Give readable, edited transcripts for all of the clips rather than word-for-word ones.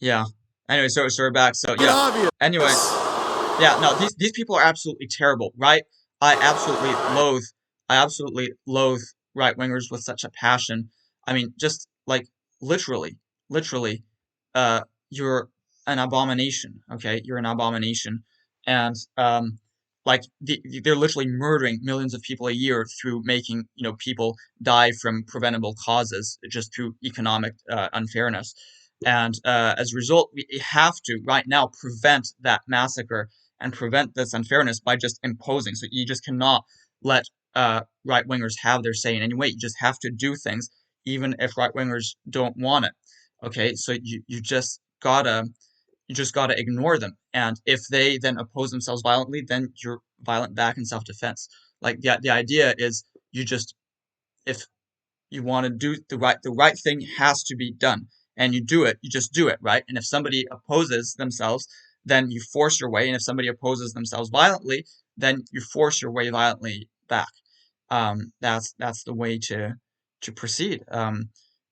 Yeah. Anyway, so we're back. So Get yeah. obvious. Anyway, yeah. No, these people are absolutely terrible, right? I absolutely loathe. I absolutely loathe right wingers with such a passion. I mean, just like literally, literally, uh, you're an abomination. Okay, you're an abomination, and like they're literally murdering millions of people a year through making people die from preventable causes just through economic unfairness. And as a result, we have to right now prevent that massacre and prevent this unfairness by just imposing. So you just cannot let right wingers have their say in any way. You just have to do things, even if right wingers don't want it. Okay, so you just gotta ignore them. And if they then oppose themselves violently, then you're violent back in self-defense. Like the idea is you just if you want to do the right thing has to be done, and you do it, you just do it, right? And if somebody opposes themselves, then you force your way, and if somebody opposes themselves violently, then you force your way violently back. That's the way to proceed.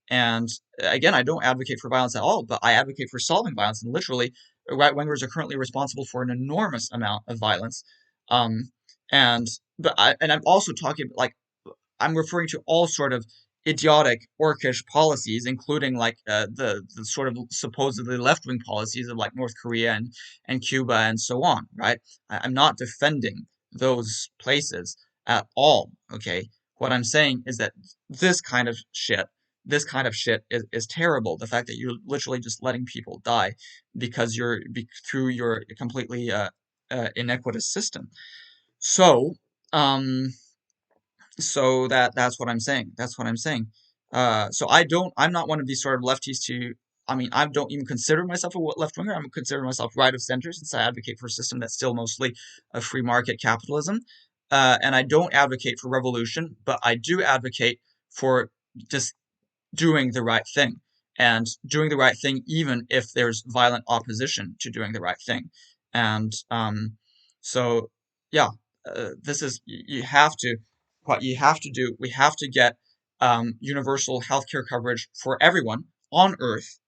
And again, I don't advocate for violence at all, but I advocate for solving violence. And literally, right wingers are currently responsible for an enormous amount of violence. Um, and I'm also talking like I'm referring to all sort of idiotic, orcish policies, including like the sort of supposedly left-wing policies of like North Korea and Cuba and so on, right? I'm not defending those places at all, okay? What I'm saying is that this kind of shit, this kind of shit is terrible. The fact that you're literally just letting people die because through your completely inequitous system. So, um, that's what I'm saying. That's what I'm saying. So I'm not one of these sort of lefties I mean, I don't even consider myself a left winger. I'm consider myself right of center since I advocate for a system that's still mostly a free market capitalism. And I don't advocate for revolution, but I do advocate for just doing the right thing and doing the right thing, even if there's violent opposition to doing the right thing. And so, yeah, this is you have to what you have to do. We have to get universal healthcare coverage for everyone on Earth,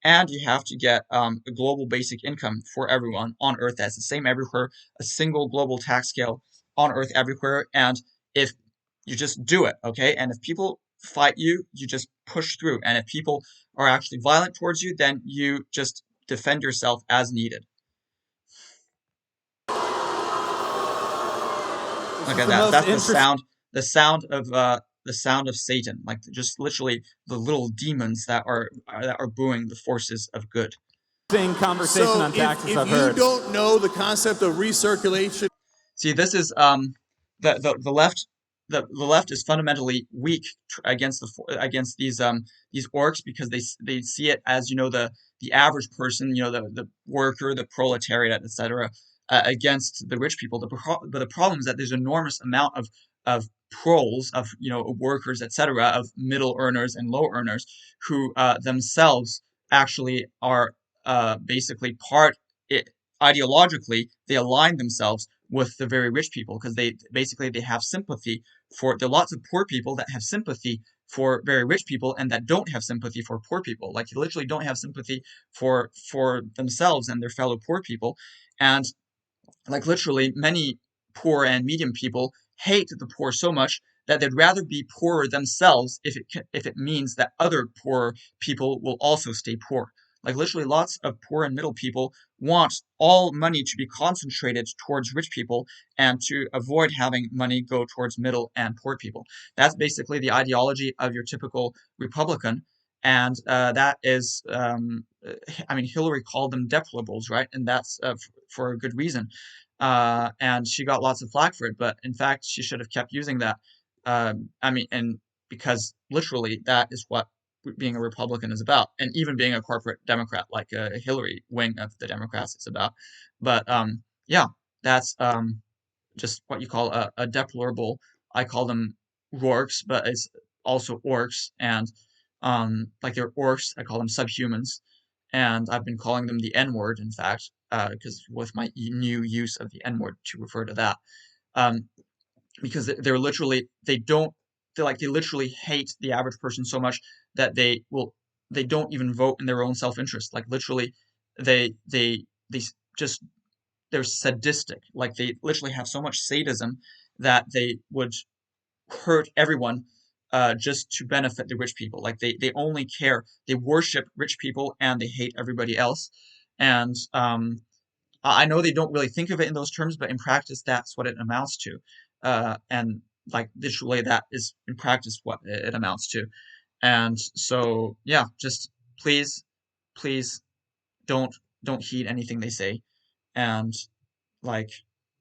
and you have to get a global basic income for everyone on Earth that's the same everywhere, a single global tax scale on Earth everywhere. And if you just do it, okay? And if people fight you, you just push through. And if people are actually violent towards you, then you just defend yourself as needed. This Look is at the that. most That's interesting the sound of Satan. Like just literally the little demons that are booing the forces of good. conversation on taxes I've heard. If you don't know the concept of recirculation, See, this is the left the left is fundamentally weak against against these orcs because they see it as the average person, the worker, the proletariat, etc., against the rich people. But the problem is that there's an enormous amount of proles, of workers, etc., of middle earners and low earners who themselves actually are basically ideologically they align themselves with the very rich people because they have sympathy for there are lots of poor people that have sympathy for very rich people and that don't have sympathy for poor people, like you literally don't have sympathy for themselves and their fellow poor people. And like literally many poor and medium people hate the poor so much that they'd rather be poorer themselves if it means that other poor people will also stay poor. Like literally lots of poor and middle people want all money to be concentrated towards rich people and to avoid having money go towards middle and poor people. That's basically the ideology of your typical Republican. And that is, I mean, Hillary called them deplorables, right? And that's for a good reason. And she got lots of flack for it, but in fact, she should have kept using that. I mean, and because literally that is what being a Republican is about, and even being a corporate Democrat like a Hillary wing of the Democrats is about. But yeah, that's just what you call a deplorable. I call them rorks, but it's also orcs, and like they're orcs, I call them subhumans, and I've been calling them the N word, in fact, because with my new use of the N word to refer to that, um, because they're literally they don't they literally hate the average person so much that they will they don't even vote in their own self-interest. Like literally, they just they're sadistic. Like they literally have so much sadism that they would hurt everyone just to benefit the rich people. Like they only care. They worship rich people and they hate everybody else. And I know they don't really think of it in those terms, but in practice, that's what it amounts to. And like literally, that is in practice what it amounts to. And so, yeah, just please, please don't don't heed anything they say. And like,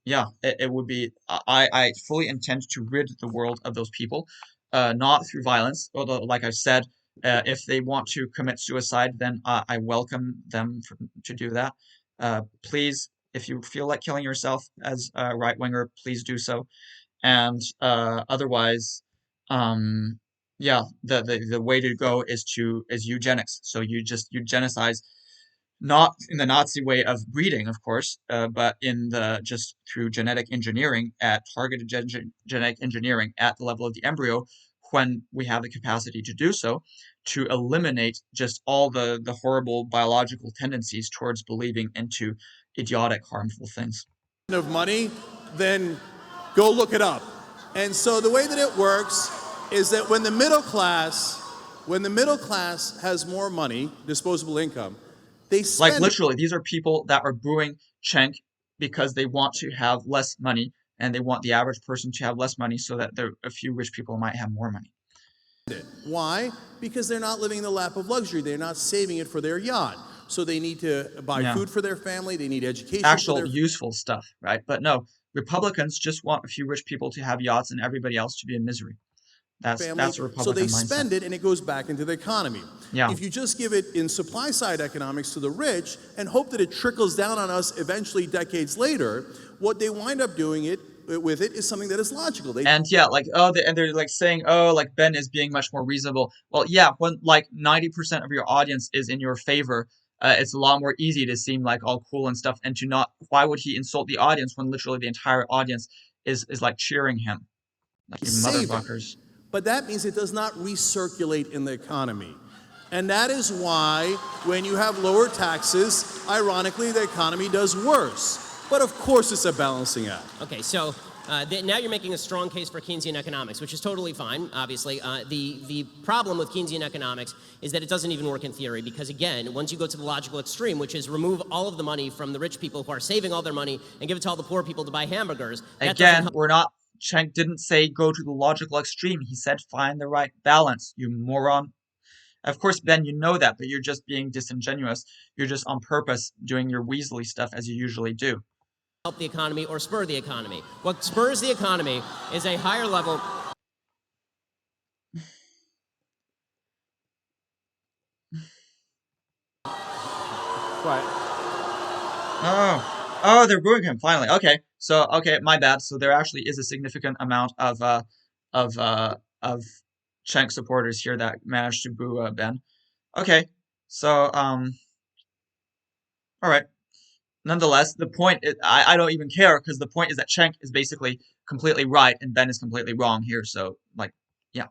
yeah, it would be. I fully intend to rid the world of those people, not through violence. Although, like I said, if they want to commit suicide, then I welcome them to do that. Please, if you feel like killing yourself as a right winger, please do so. And otherwise, um, yeah, the way to go is eugenics. So you just eugenicize, not in the Nazi way of breeding, of course, but in the just through genetic engineering, at targeted genetic engineering at the level of the embryo, when we have the capacity to do so, to eliminate just all the horrible biological tendencies towards believing into idiotic, harmful things. Of money, then go look it up. And so the way that it works is that when the middle class has more money, disposable income, they Like spend it. literally, these are people that are booing Cenk because they want to have less money and they want the average person to have less money so that a few rich people might have more money. Why? Because they're not living in the lap of luxury. They're not saving it for their yacht. So they need to buy Yeah. food for their family. They need education for Actual their useful stuff, right? But no, Republicans just want a few rich people to have yachts and everybody else to be in misery. family. That's a So they Republican mindset. spend it and it goes back into the economy. Yeah. If you just give it in supply side economics to the rich and hope that it trickles down on us eventually decades later, what they wind up doing with it is something that is logical. And yeah, like and they're like saying, oh, like Ben is being much more reasonable. Well, yeah, when like 90% of your audience is in your favor, it's a lot more easy to seem like all cool and stuff, and to not. Why would he insult the audience when literally the entire audience is like cheering him, like you saving. motherfuckers? But that means it does not recirculate in the economy. And that is why when you have lower taxes, ironically, the economy does worse. But of course, it's a balancing act. Okay, so now you're making a strong case for Keynesian economics, which is totally fine, obviously. The problem with Keynesian economics is that it doesn't even work in theory because, again, once you go to the logical extreme, which is remove all of the money from the rich people who are saving all their money and give it to all the poor people to buy hamburgers. Again, we're not. Cenk didn't say go to the logical extreme. He said find the right balance, you moron. Of course, Ben, you know that, but you're just being disingenuous. You're just on purpose doing your Weasley stuff as you usually do. Help the economy or spur the economy. What spurs the economy is a higher level. Right. Oh, they're booing him finally. Okay, so okay, my bad. So there actually is a significant amount of Cenk supporters here that managed to boo Ben. Okay, so all right. Nonetheless, the point is, I don't even care because the point is that Cenk is basically completely right and Ben is completely wrong here. So like, yeah.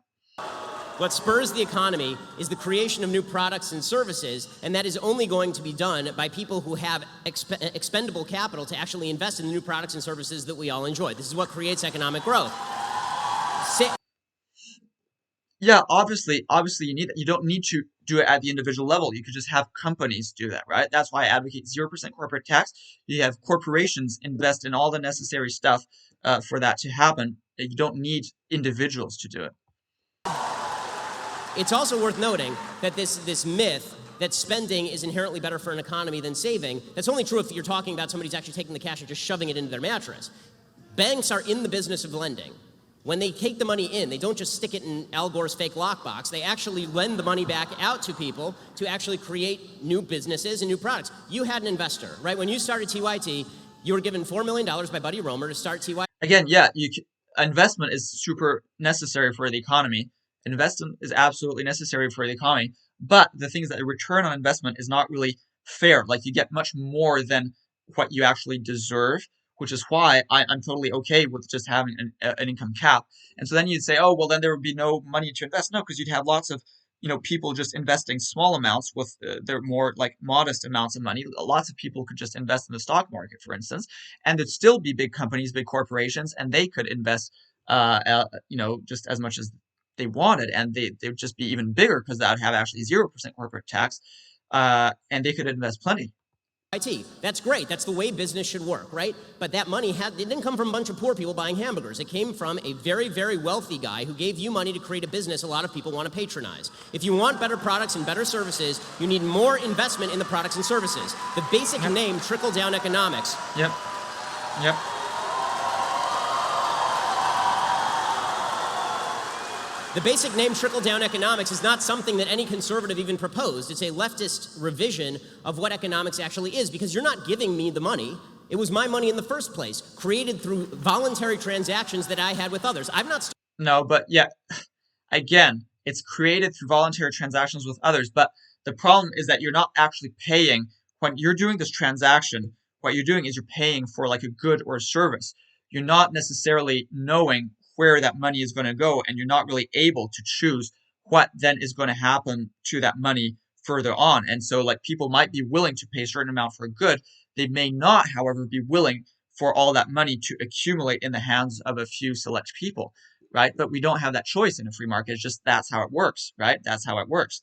What spurs the economy is the creation of new products and services, and that is only going to be done by people who have expendable capital to actually invest in the new products and services that we all enjoy. This is what creates economic growth. Yeah, obviously, you need you don't need to do it at the individual level. You could just have companies do that, right? That's why I advocate 0% corporate tax. You have corporations invest in all the necessary stuff for that to happen. You don't need individuals to do it. It's also worth noting that this myth that spending is inherently better for an economy than saving, that's only true if you're talking about somebody who's actually taking the cash and just shoving it into their mattress. Banks are in the business of lending. When they take the money in, they don't just stick it in Al Gore's fake lockbox. They actually lend the money back out to people to actually create new businesses and new products. You had an investor, right? When you started TYT, you were given $4 million by Buddy Romer to start TYT. Again, yeah, investment is super necessary for the economy. Investment is absolutely necessary for the economy. But the thing is that the return on investment is not really fair. Like you get much more than what you actually deserve, which is why I'm totally okay with just having an income cap. And so then you'd say, oh, well, then there would be no money to invest. No, because you'd have lots of, people just investing small amounts with their more like modest amounts of money. Lots of people could just invest in the stock market, for instance, and it'd still be big companies, big corporations, and they could invest, just as much as they wanted, and they would just be even bigger because that would have actually 0% corporate tax, and they could invest plenty. IT. That's great. That's the way business should work, right? But that money it didn't come from a bunch of poor people buying hamburgers. It came from a very, very wealthy guy who gave you money to create a business a lot of people want to patronize. If you want better products and better services, you need more investment in the products and services. The basic name, trickle-down economics. Yep. Yep. The basic name trickle-down economics is not something that any conservative even proposed. It's a leftist revision of what economics actually is, because you're not giving me the money. It was my money in the first place, created through voluntary transactions that I had with others. I've not... No, but yeah, again, it's created through voluntary transactions with others, but the problem is that you're not actually paying. When you're doing this transaction, what you're doing is you're paying for like a good or a service. You're not necessarily knowing where that money is going to go, and you're not really able to choose what then is going to happen to that money further on. And so like people might be willing to pay a certain amount for a good. They may not, however, be willing for all that money to accumulate in the hands of a few select people, right? But we don't have that choice in a free market. It's just that's how it works, right? That's how it works.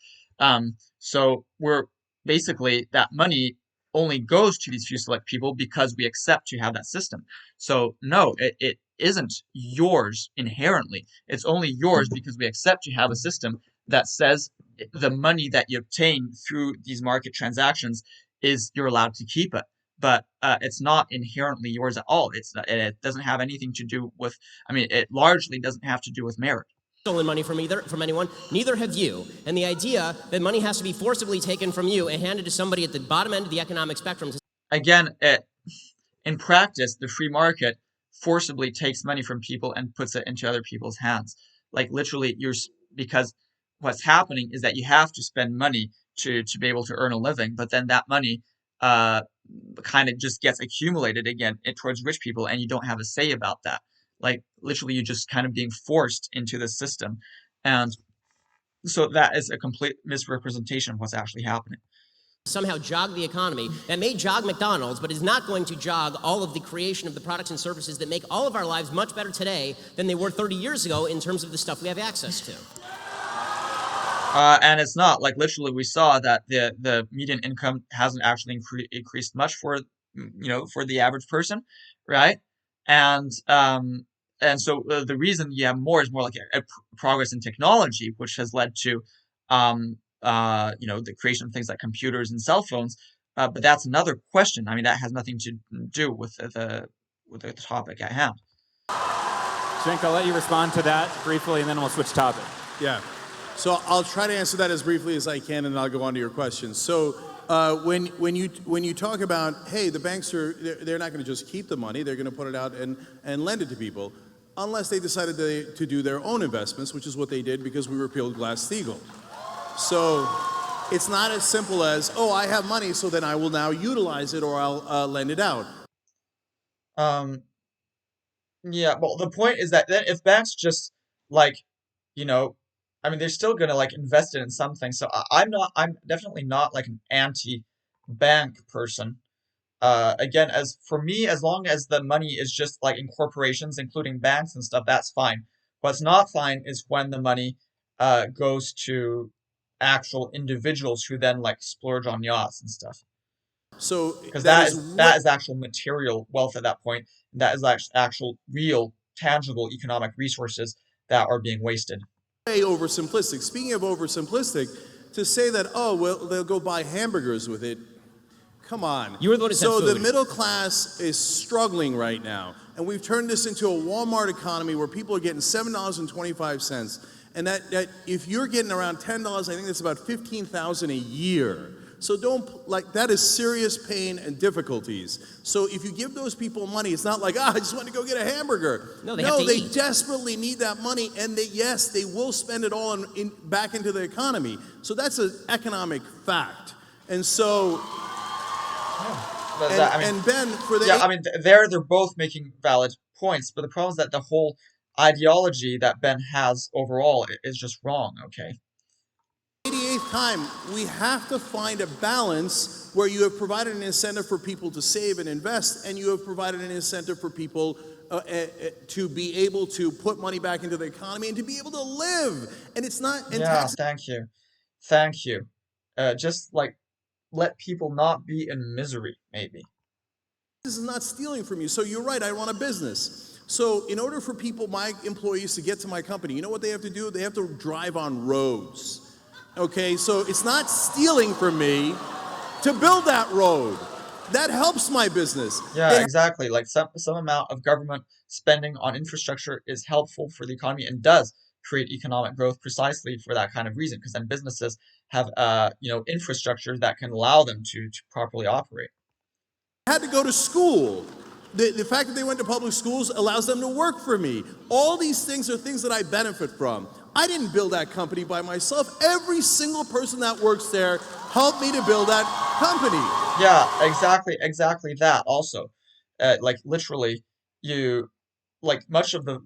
So we're basically, that money only goes to these few select people because we accept to have that system. So no, it isn't yours inherently. It's only yours because we accept to have a system that says the money that you obtain through these market transactions is you're allowed to keep it. But it's not inherently yours at all. It doesn't have anything to do with, I mean, it largely doesn't have to do with merit. Stolen money from anyone. Neither have you. And the idea that money has to be forcibly taken from you and handed to somebody at the bottom end of the economic spectrum. Again, in practice, the free market forcibly takes money from people and puts it into other people's hands. Like literally, because what's happening is that you have to spend money to be able to earn a living, but then that money kind of just gets accumulated again towards rich people, and you don't have a say about that. Like literally, you're just kind of being forced into the system, and so that is a complete misrepresentation of what's actually happening. Somehow jog the economy. That may jog McDonald's, but is not going to jog all of the creation of the products and services that make all of our lives much better today than they were 30 years ago in terms of the stuff we have access to. And it's not like literally we saw that the median income hasn't actually increased much for for the average person, right? And so the reason you have more is more like a progress in technology, which has led to the creation of things like computers and cell phones. But that's another question. I mean, that has nothing to do with the topic at hand. Cenk, I'll let you respond to that briefly, and then we'll switch topic. Yeah. So I'll try to answer that as briefly as I can, and I'll go on to your questions. So when you talk about, hey, the banks they're not going to just keep the money, they're going to put it out and lend it to people, unless they decided to do their own investments, which is what they did because we repealed Glass-Steagall. So it's not as simple as, oh, I have money, so then I will now utilize it or I'll lend it out. Yeah, well, the point is that then if banks just like, I mean, they're still gonna like invest it in something. So I'm definitely not like an anti-bank person. Again, as for me, as long as the money is just like in corporations, including banks and stuff, that's fine. What's not fine is when the money goes to actual individuals who then like splurge on yachts and stuff. So Because that is actual material wealth at that point. That is actual real tangible economic resources that are being wasted. way oversimplistic. Speaking of oversimplistic, to say that, oh, well, they'll go buy hamburgers with it, come on. You were the one who said So food. the middle class is struggling right now, and we've turned this into a Walmart economy where people are getting $7.25, and that if you're getting around $10, I think that's about $15,000 a year. So that is serious pain and difficulties. So if you give those people money, it's not like, I just want to go get a hamburger. No, they have to eat. Desperately need that money, and they will spend it all back into the economy. So that's an economic fact. And so, and Ben, for the... Yeah, I mean, they're both making valid points, but the problem is that the whole ideology that Ben has overall is just wrong, okay? time, we have to find a balance where you have provided an incentive for people to save and invest, and you have provided an incentive for people to be able to put money back into the economy and to be able to live. And it's not, and Yeah, taxes thank you. Thank you. Just like let people not be in misery, maybe. is not stealing from you. So you're right, I run a business. So in order for people, my employees, to get to my company, you know what they have to do? They have to drive on roads. Okay, so it's not stealing from me to build that road. That helps my business. Yeah, They exactly. Like some amount of government spending on infrastructure is helpful for the economy and does create economic growth precisely for that kind of reason, because then businesses have infrastructure that can allow them to properly operate. had to go to school. The fact that they went to public schools allows them to work for me. All these things are things that I benefit from. I didn't build that company by myself. Every single person that works there helped me to build that company. Yeah, exactly that also. Like literally you like much of the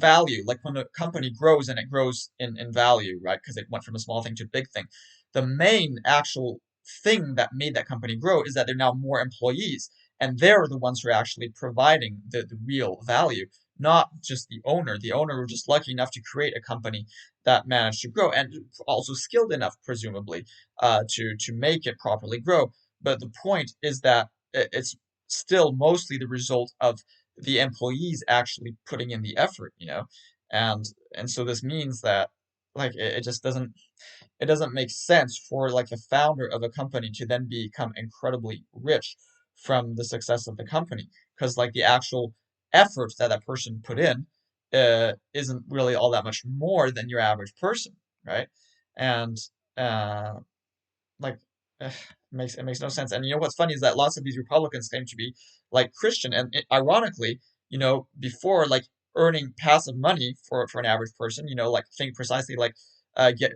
value, like when a company grows and it grows in value, right? Because it went from a small thing to a big thing. The main actual thing that made that company grow is that there are now more employees, and they're the ones who are actually providing the real value, not just the owner. The owner was just lucky enough to create a company that managed to grow and also skilled enough, presumably, to make it properly grow. But the point is that it's still mostly the result of the employees actually putting in the effort, and so this means that like it just doesn't make sense for like the founder of a company to then become incredibly rich from the success of the company, because like the actual effort that that person put in isn't really all that much more than your average person, right? And uh, like it makes no sense. And what's funny is that lots of these Republicans claim to be like Christian, and ironically, before like earning passive money for an average person, like think precisely like get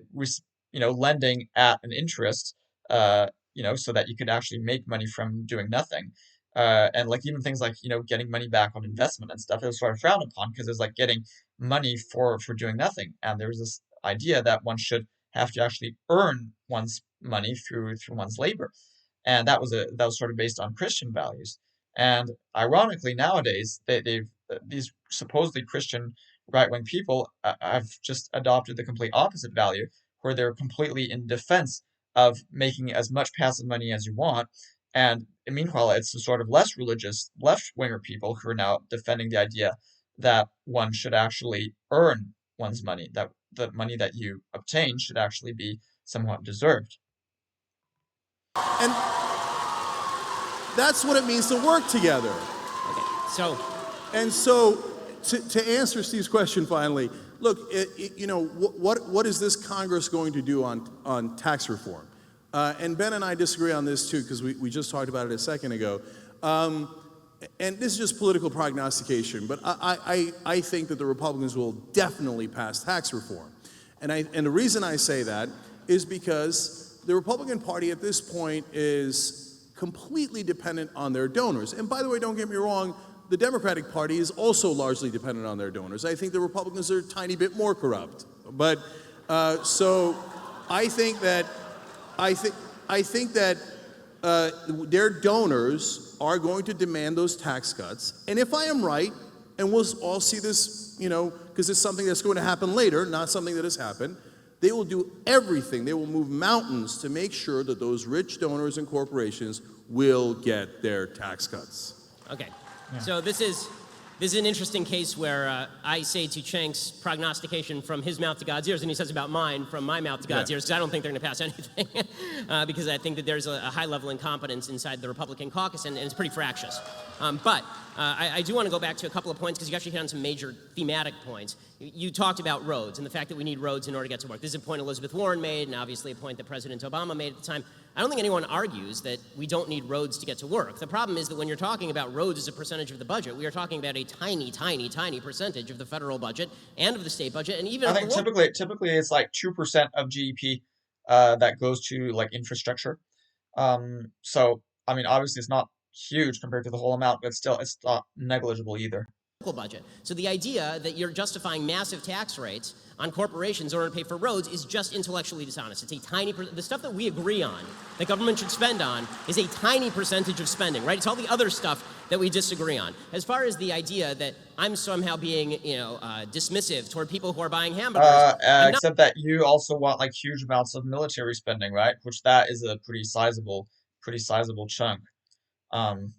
lending at an interest, so that you could actually make money from doing nothing. And like even things like getting money back on investment and stuff, it was sort of frowned upon because it's like getting money for doing nothing. And there was this idea that one should have to actually earn one's money through one's labor, and that was sort of based on Christian values. And ironically, nowadays they've these supposedly Christian right-wing people have just adopted the complete opposite value, where they're completely in defense of making as much passive money as you want. And meanwhile, it's the sort of less religious left-winger people who are now defending the idea that one should actually earn one's money, that the money that you obtain should actually be somewhat deserved. And that's what it means to work together. Okay, so And so, to answer Steve's question finally, look, what is this Congress going to do on tax reform? And Ben and I disagree on this too, because we just talked about it a second ago. And this is just political prognostication, but I think that the Republicans will definitely pass tax reform. And the reason I say that is because the Republican Party at this point is completely dependent on their donors. And by the way, don't get me wrong, the Democratic Party is also largely dependent on their donors. I think the Republicans are a tiny bit more corrupt. But so I think that their donors are going to demand those tax cuts. And if I am right, and we'll all see this, because it's something that's going to happen later, not something that has happened, they will do everything. They will move mountains to make sure that those rich donors and corporations will get their tax cuts. okay, so this is an interesting case where I say to Cenk's prognostication from his mouth to God's ears, and he says about mine from my mouth to God's ears, because I don't think they're going to pass anything, because I think that there's a high level incompetence inside the Republican caucus, and it's pretty fractious. But I do want to go back to a couple of points, because you actually hit on some major thematic points. You talked about roads and the fact that we need roads in order to get to work. This is a point Elizabeth Warren made, and obviously a point that President Obama made at the time. I don't think anyone argues that we don't need roads to get to work. The problem is that when you're talking about roads as a percentage of the budget, we are talking about a tiny, tiny, tiny percentage of the federal budget and of the state budget, and even I of think the typically it's like 2% of GDP that goes to like infrastructure. So I mean, obviously it's not huge compared to the whole amount, but still it's not negligible either. budget. So the idea that you're justifying massive tax rates on corporations in order to pay for roads is just intellectually dishonest. It's a tiny, the stuff that we agree on, that government should spend on, is a tiny percentage of spending, right? It's all the other stuff that we disagree on. As far as the idea that I'm somehow being, dismissive toward people who are buying hamburgers, I'm not. Except that you also want like huge amounts of military spending, right? Which that is a pretty sizable chunk. Um,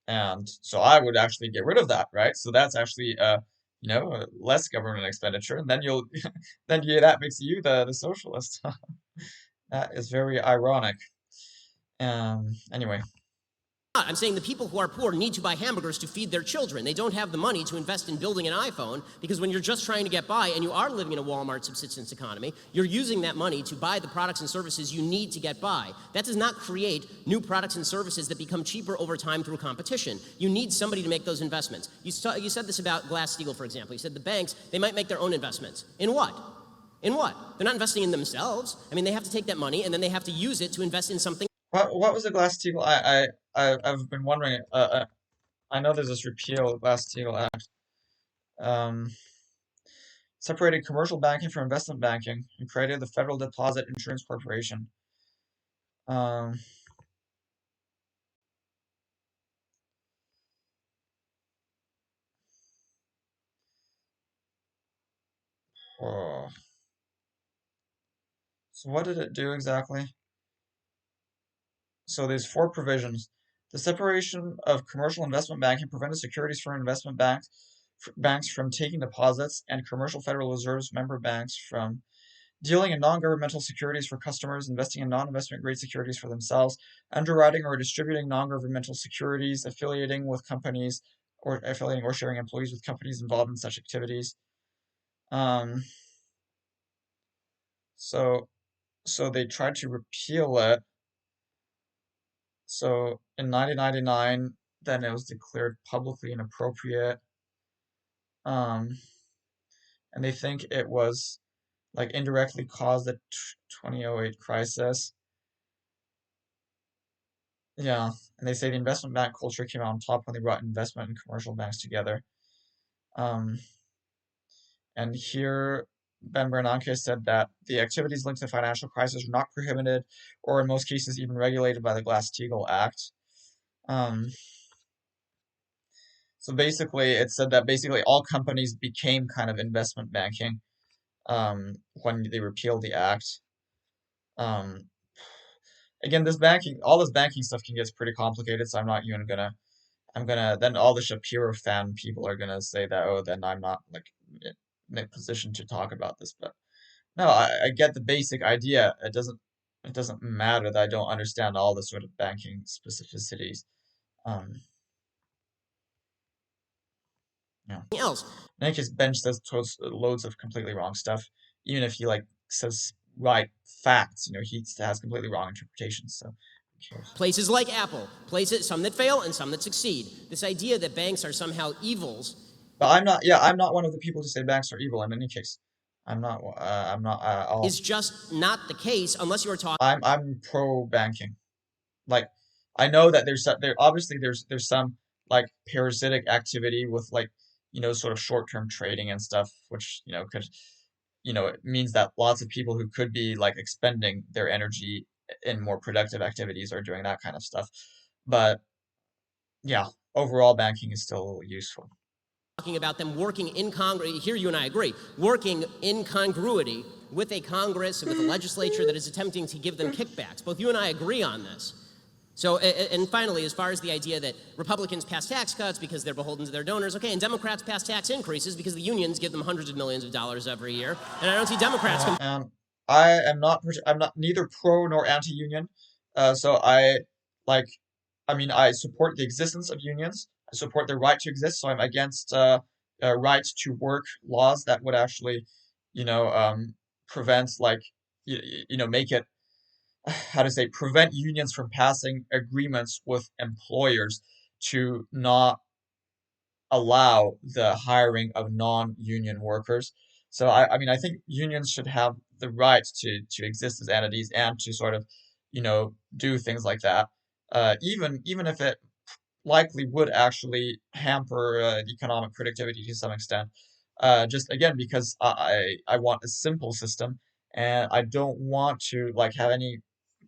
and so I would actually get rid of that, right? So that's actually less government expenditure, and then you'll then that makes you the socialist. That is very ironic. Anyway, I'm saying the people who are poor need to buy hamburgers to feed their children. They don't have the money to invest in building an iPhone because when you're just trying to get by and you are living in a Walmart subsistence economy, you're using that money to buy the products and services you need to get by. That does not create new products and services that become cheaper over time through competition. You need somebody to make those investments. You said this about Glass-Steagall, for example. You said the banks, they might make their own investments. In what? In what? They're not investing in themselves. I mean, they have to take that money and then they have to use it to invest in something. what was the Glass-Steagall? I've been wondering. I know there's this repeal Glass-Steagall Act. Um, Separated commercial banking from investment banking and created the Federal Deposit Insurance Corporation. Um, oh. So what did it do exactly? So there's four provisions. The separation of commercial investment banking prevented securities firm investment banks from taking deposits and commercial Federal Reserve's member banks from dealing in non-governmental securities for customers, investing in non-investment grade securities for themselves, underwriting or distributing non-governmental securities, affiliating or sharing employees with companies involved in such activities. Um, so so they tried to repeal it. So in 1999, then it was declared publicly inappropriate. Um, and they think it was like indirectly caused the 2008 crisis. Yeah, and they say the investment bank culture came out on top when they brought investment and commercial banks together. Um, and here, Ben Bernanke said that the activities linked to the financial crisis were not prohibited, or in most cases even regulated by the Glass-Steagall Act. Um, so basically, it said that basically all companies became kind of investment banking when they repealed the act. Um, Again, all this banking stuff can get pretty complicated, so I'm not even gonna then all the Shapiro fan people are gonna say that, oh, then I'm not like in a position to talk about this. But no, I get the basic idea. It doesn't matter that I don't understand all the sort of banking specificities. Um, yeah. Else. In any case, Bench says loads of completely wrong stuff. Even if he like says right facts, he has completely wrong interpretations. So who cares? Places like Apple, some that fail and some that succeed. This idea that banks are somehow evils. But I'm not. Yeah, I'm not one of the people to say banks are evil. In any case, I'm not. I'm not. Is just not the case unless you are talking. I'm pro banking. Like, I know that there obviously there's some like parasitic activity with like sort of short-term trading and stuff, which could it means that lots of people who could be like expending their energy in more productive activities are doing that kind of stuff. But yeah, overall banking is still useful. Talking about them working in Congress, here you and I agree, working in congruity with a Congress and with a legislature that is attempting to give them kickbacks. Both you and I agree on this. So, and finally, as far as the idea that Republicans pass tax cuts because they're beholden to their donors, okay, and Democrats pass tax increases because the unions give them hundreds of millions of dollars every year, and I don't see Democrats. And I'm not neither pro nor anti-union. So like, I support the existence of unions. I support their right to exist. So I'm against right to work laws that would actually, prevent like, make it how to say prevent unions from passing agreements with employers to not allow the hiring of non-union workers. So I think unions should have the right to exist as entities and to sort of, do things like that. Even if it likely would actually hamper economic productivity to some extent. Just again because I want a simple system and I don't want to like have any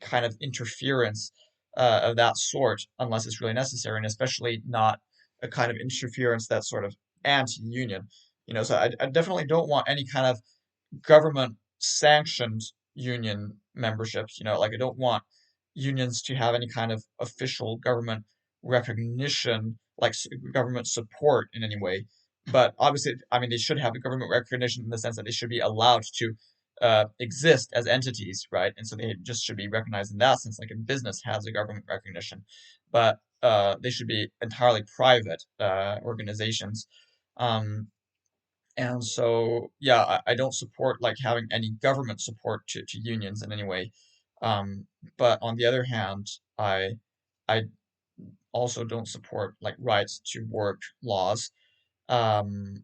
kind of interference of that sort unless it's really necessary, and especially not a kind of interference that's sort of anti-union. So I definitely don't want any kind of government sanctioned union memberships. Like I don't want unions to have any kind of official government recognition, like government support in any way. But obviously, I mean, they should have the government recognition in the sense that they should be allowed to exist as entities, right? And so they just should be recognized in that sense, like a business has a government recognition. But they should be entirely private organizations. Um, and so, yeah, I don't support like having any government support to unions in any way. Um, but on the other hand, I also don't support like rights to work laws. Um,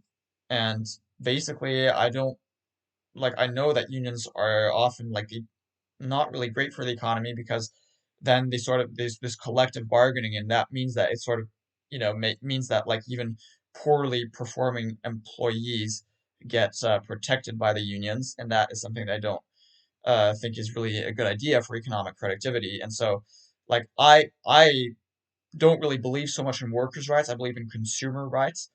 and basically, I don't like I know that unions are often like not really great for the economy because then they sort of there's this collective bargaining, and that means that it sort of means that like even poorly performing employees get protected by the unions, and that is something that I don't think is really a good idea for economic productivity. And so like I don't really believe so much in workers' rights. I believe in consumer rights.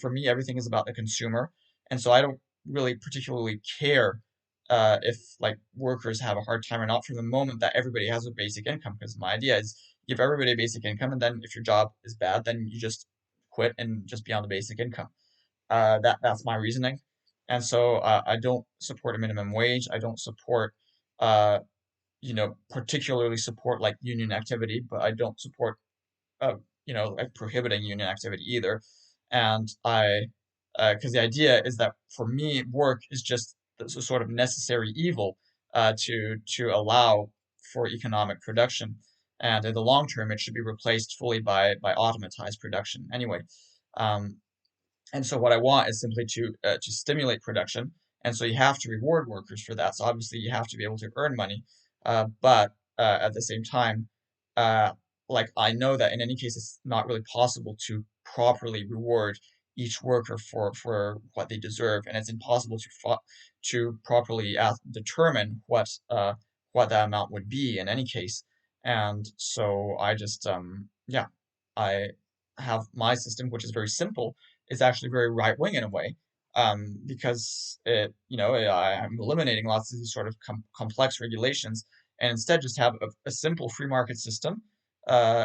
For me, everything is about the consumer, and so I don't really particularly care if like workers have a hard time or not, for the moment that everybody has a basic income. Because my idea is give everybody a basic income, and then if your job is bad, then you just quit and just be on the basic income. That's my reasoning, and so I don't support a minimum wage. I don't support uh, particularly support like union activity, but I don't support uh, like prohibiting union activity either. And because the idea is that for me, work is just this sort of necessary evil to allow for economic production. And in the long term, it should be replaced fully by automatized production. Anyway, um, and so what I want is simply to stimulate production, and so you have to reward workers for that. So obviously you have to be able to earn money, but at the same time, uh, like I know that in any case it's not really possible to properly reward each worker for what they deserve, and it's impossible to properly determine what that amount would be in any case. And so I just yeah, I have my system, which is very simple, is actually very right wing in a way, because I'm eliminating lots of these sort of complex regulations, and instead just have a simple free market system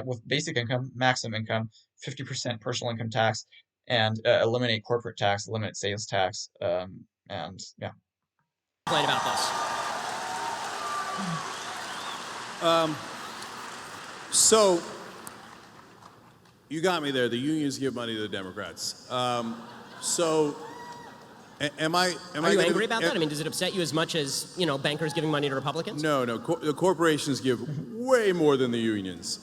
with basic income, maximum income, 50% personal income tax, and eliminate corporate tax, eliminate sales tax, and yeah. Complain about this. So you got me there. The unions give money to the Democrats. So am I? Are you angry about that? I mean, does it upset you as much as bankers giving money to Republicans? No, no. The corporations give way more than the unions.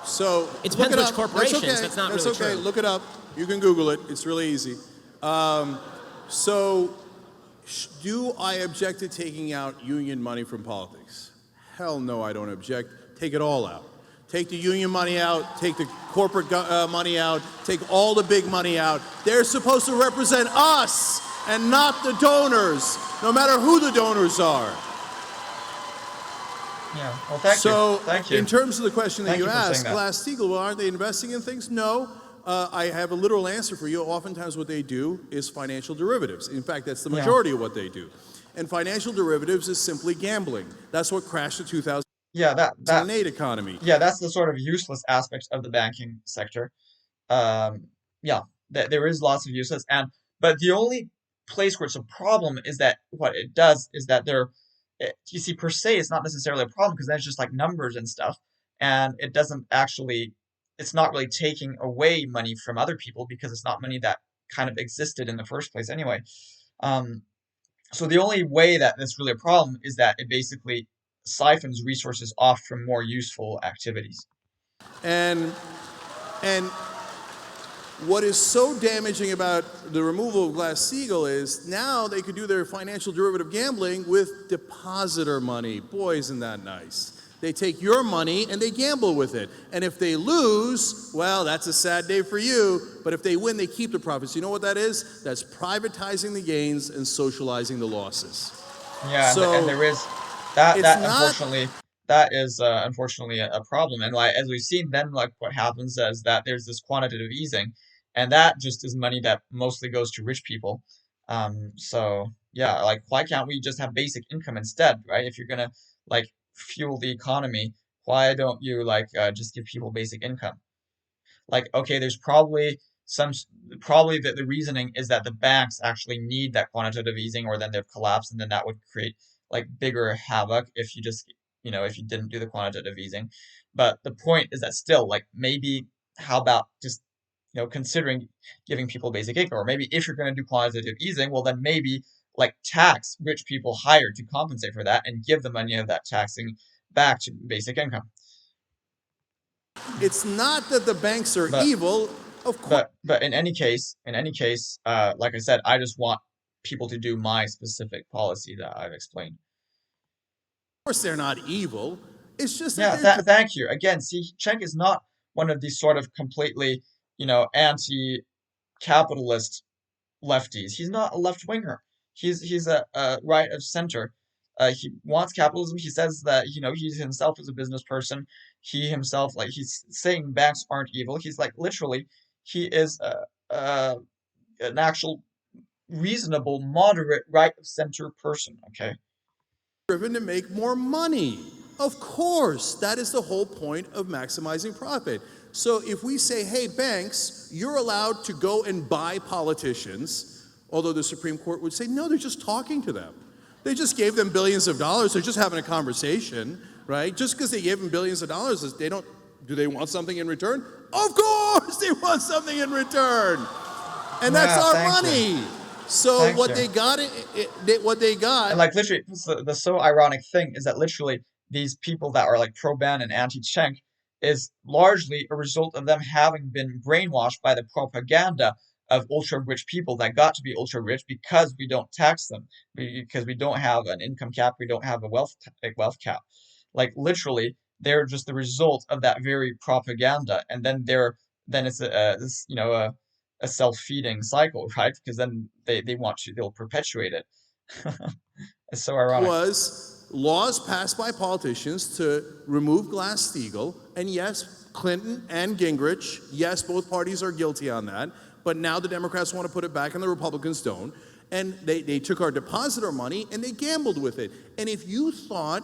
So it depends which corporations. That's okay. That's not That's really okay. true. Look it up. You can Google it. It's really easy. So, do I object to taking out union money from politics? Hell no, I don't object. Take it all out. Take the union money out, take the corporate money out, take all the big money out. They're supposed to represent us and not the donors, no matter who the donors are. Yeah. Well, thank you. So, Thank you. in terms of the question that Thank you you for saying asked, that. Glass-Steagall, well, aren't they investing in things? No. I have a literal answer for you. Oftentimes what they do is financial derivatives. In fact, that's the majority of what they do. And financial derivatives is simply gambling. That's what crashed the 2008 economy. Yeah, that's the sort of useless aspect of the banking sector. Yeah, there is lots of useless, but the only place where it's a problem is that what it does is that you see, per se, it's not necessarily a problem because that's just like numbers and stuff, and it doesn't actually, it's not really taking away money from other people because it's not money that kind of existed in the first place anyway. Um, so the only way that it's really a problem is that it basically siphons resources off from more useful activities. And what is so damaging about the removal of Glass-Steagall is now they could do their financial derivative gambling with depositor money. Boy, isn't that nice. They take your money and they gamble with it. And if they lose, well, that's a sad day for you. But if they win, they keep the profits. You know what that is? That's privatizing the gains and socializing the losses. Yeah, So and there is that it's that not unfortunately that is unfortunately a problem. And like as we've seen, then like what happens is that there's this quantitative easing, and that just is money that mostly goes to rich people. So yeah, like why can't we just have basic income instead, right? If you're gonna like fuel the economy, why don't you like just give people basic income? Like, okay, there's probably some, probably the reasoning is that the banks actually need that quantitative easing, or then they've collapsed, and then that would create like bigger havoc if you just, if you didn't do the quantitative easing. But the point is that still, like, maybe how about just, considering giving people basic income, or maybe if you're going to do quantitative easing, well, then maybe like tax rich people higher to compensate for that and give the money of that taxing back to basic income. it's not that the banks are But evil. Of course but in any case, like I said, I just want people to do my specific policy that I've explained. they're not evil. It's just that Yeah, they're thank you. Again, see, Cenk is not one of these sort of completely, anti-capitalist lefties. He's not a left winger. He's a right of center. He wants capitalism. He says that, he himself is a business person. He himself, like, he's saying banks aren't evil. He's like, literally, he is an actual reasonable, moderate, right of center person. Okay. driven to make more money. Of course, that is the whole point of maximizing profit. So if we say, hey, banks, you're allowed to go and buy politicians, although the Supreme Court would say, no, they're just talking to them. They just gave them billions of dollars. They're just having a conversation, right? Just because they gave them billions of dollars, do they want something in return? Of course they want something in return. And that's Yeah, our thank you. money. So Thank what you. they got, what they got And like literally, the so ironic thing is that literally these people that are like pro ban and anti Cenk is largely a result of them having been brainwashed by the propaganda of ultra rich people that got to be ultra rich because we don't tax them, because we don't have an income cap, we don't have a wealth cap. Like literally, they're just the result of that very propaganda, and then it's this, a self-feeding cycle, right? Because then they'll perpetuate it. It's so ironic. was laws passed by politicians to remove Glass-Steagall, and yes, Clinton and Gingrich, yes, both parties are guilty on that, but now the Democrats want to put it back and the Republicans don't, and they took our depositor money and they gambled with it. And if you thought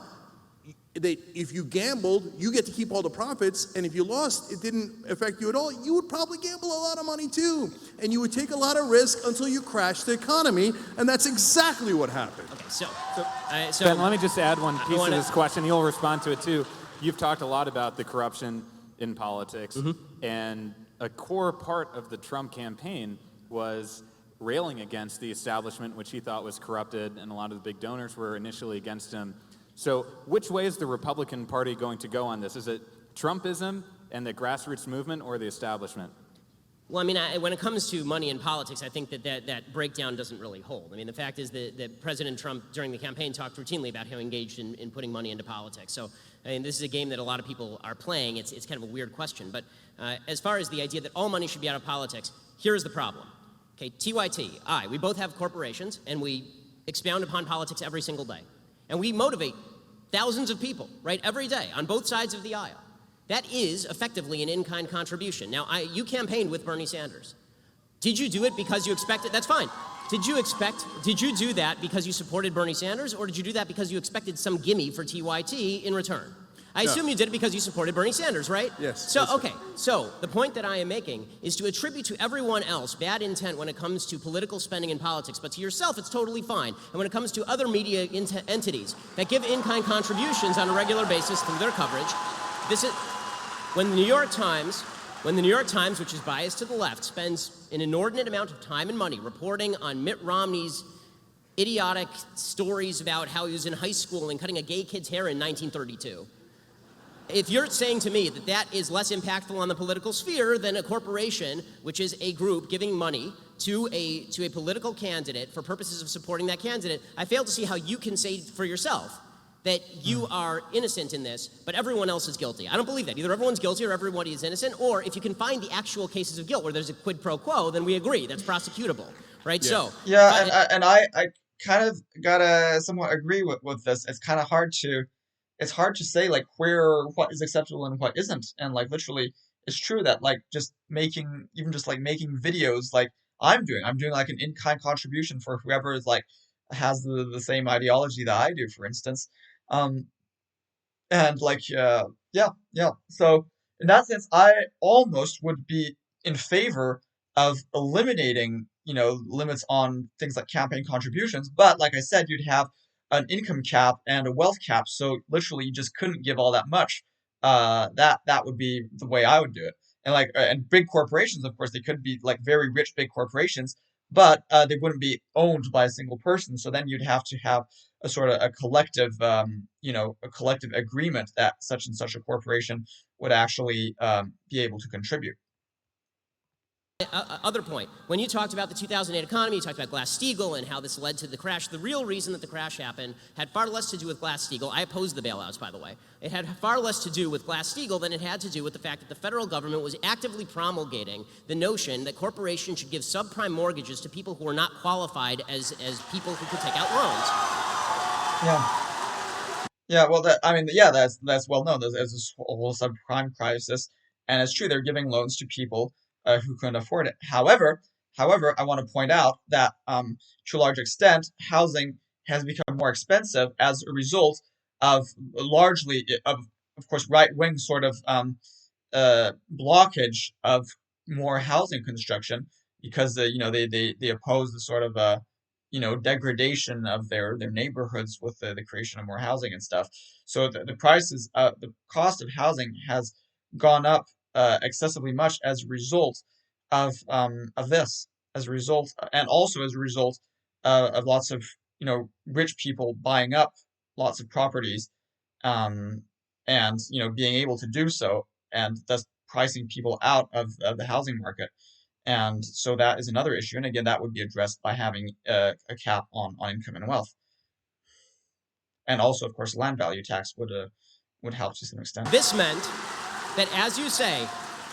that if you gambled, you get to keep all the profits, and if you lost, it didn't affect you at all, you would probably gamble a lot of money too. And you would take a lot of risk until you crash the economy, and that's exactly what happened. Okay, so Ben, let me just add one piece wanna- to this question. You'll respond to it too. You've talked a lot about the corruption in politics, and a core part of the Trump campaign was railing against the establishment, which he thought was corrupted, and a lot of the big donors were initially against him. So which way is the Republican Party going to go on this? Is it Trumpism and the grassroots movement, or the establishment? Well, I mean, when it comes to money in politics, I think that breakdown doesn't really hold. I mean, the fact is that President Trump, during the campaign, talked routinely about how he engaged in putting money into politics. So, I mean, this is a game that a lot of people are playing. It's kind of a weird question. But as far as the idea that all money should be out of politics, here's the problem. Okay, TYT, we both have corporations, and we expound upon politics every single day. And we motivate thousands of people, right, every day on both sides of the aisle. That is effectively an in-kind contribution. Now, you campaigned with Bernie Sanders. Did you do it because you expected? That's fine. Did you do that because you supported Bernie Sanders, or did you do that because you expected some gimme for TYT in return? I assume you did it because you supported Bernie Sanders, right? Yes. So, okay. So, the point that I am making is to attribute to everyone else bad intent when it comes to political spending in politics, but to yourself, it's totally fine. And when it comes to other media entities that give in-kind contributions on a regular basis through their coverage, this is when the New York Times, which is biased to the left, spends an inordinate amount of time and money reporting on Mitt Romney's idiotic stories about how he was in high school and cutting a gay kid's hair in 1932. If you're saying to me that that is less impactful on the political sphere than a corporation, which is a group giving money to a political candidate for purposes of supporting that candidate, I fail to see how you can say for yourself that you are innocent in this, but everyone else is guilty. I don't believe that. Either everyone's guilty or everybody is innocent, or if you can find the actual cases of guilt where there's a quid pro quo, then we agree. That's prosecutable, right? Yeah. So, Yeah, and I kind of gotta somewhat agree with this. It's kind of hard to, it's hard to say like what is acceptable and what isn't. And like literally, it's true that like just making even just like making videos like I'm doing like an in-kind contribution for whoever is like has the same ideology that I do, for instance. Um, and like, yeah. So in that sense, I almost would be in favor of eliminating, limits on things like campaign contributions. But like I said, you'd have an income cap and a wealth cap. So literally, you just couldn't give all that much. That would be the way I would do it. And like, and big corporations, of course, they could be like very rich big corporations, but they wouldn't be owned by a single person. So then you'd have to have a sort of a collective, a collective agreement that such and such a corporation would actually be able to contribute. other point, when you talked about the 2008 economy, you talked about Glass-Steagall and how this led to the crash. The real reason that the crash happened had far less to do with Glass-Steagall. I opposed the bailouts, by the way. It had far less to do with Glass-Steagall than it had to do with the fact that the federal government was actively promulgating the notion that corporations should give subprime mortgages to people who are not qualified as people who could take out loans. Yeah. Yeah, well, that's well known. There's this whole subprime crisis, and it's true they're giving loans to people who couldn't afford it. However, I want to point out that to a large extent, housing has become more expensive as a result of largely of course, right-wing sort of blockage of more housing construction because they oppose the sort of degradation of their neighborhoods with the creation of more housing and stuff. So the cost of housing has gone up excessively much as a result of this, as a result, and also as a result of lots of rich people buying up lots of properties, um, and being able to do so, and thus pricing people out of the housing market. And so that is another issue. And again, that would be addressed by having a cap on income and wealth. And also, of course, land value tax would help to some extent. This meant that, as you say,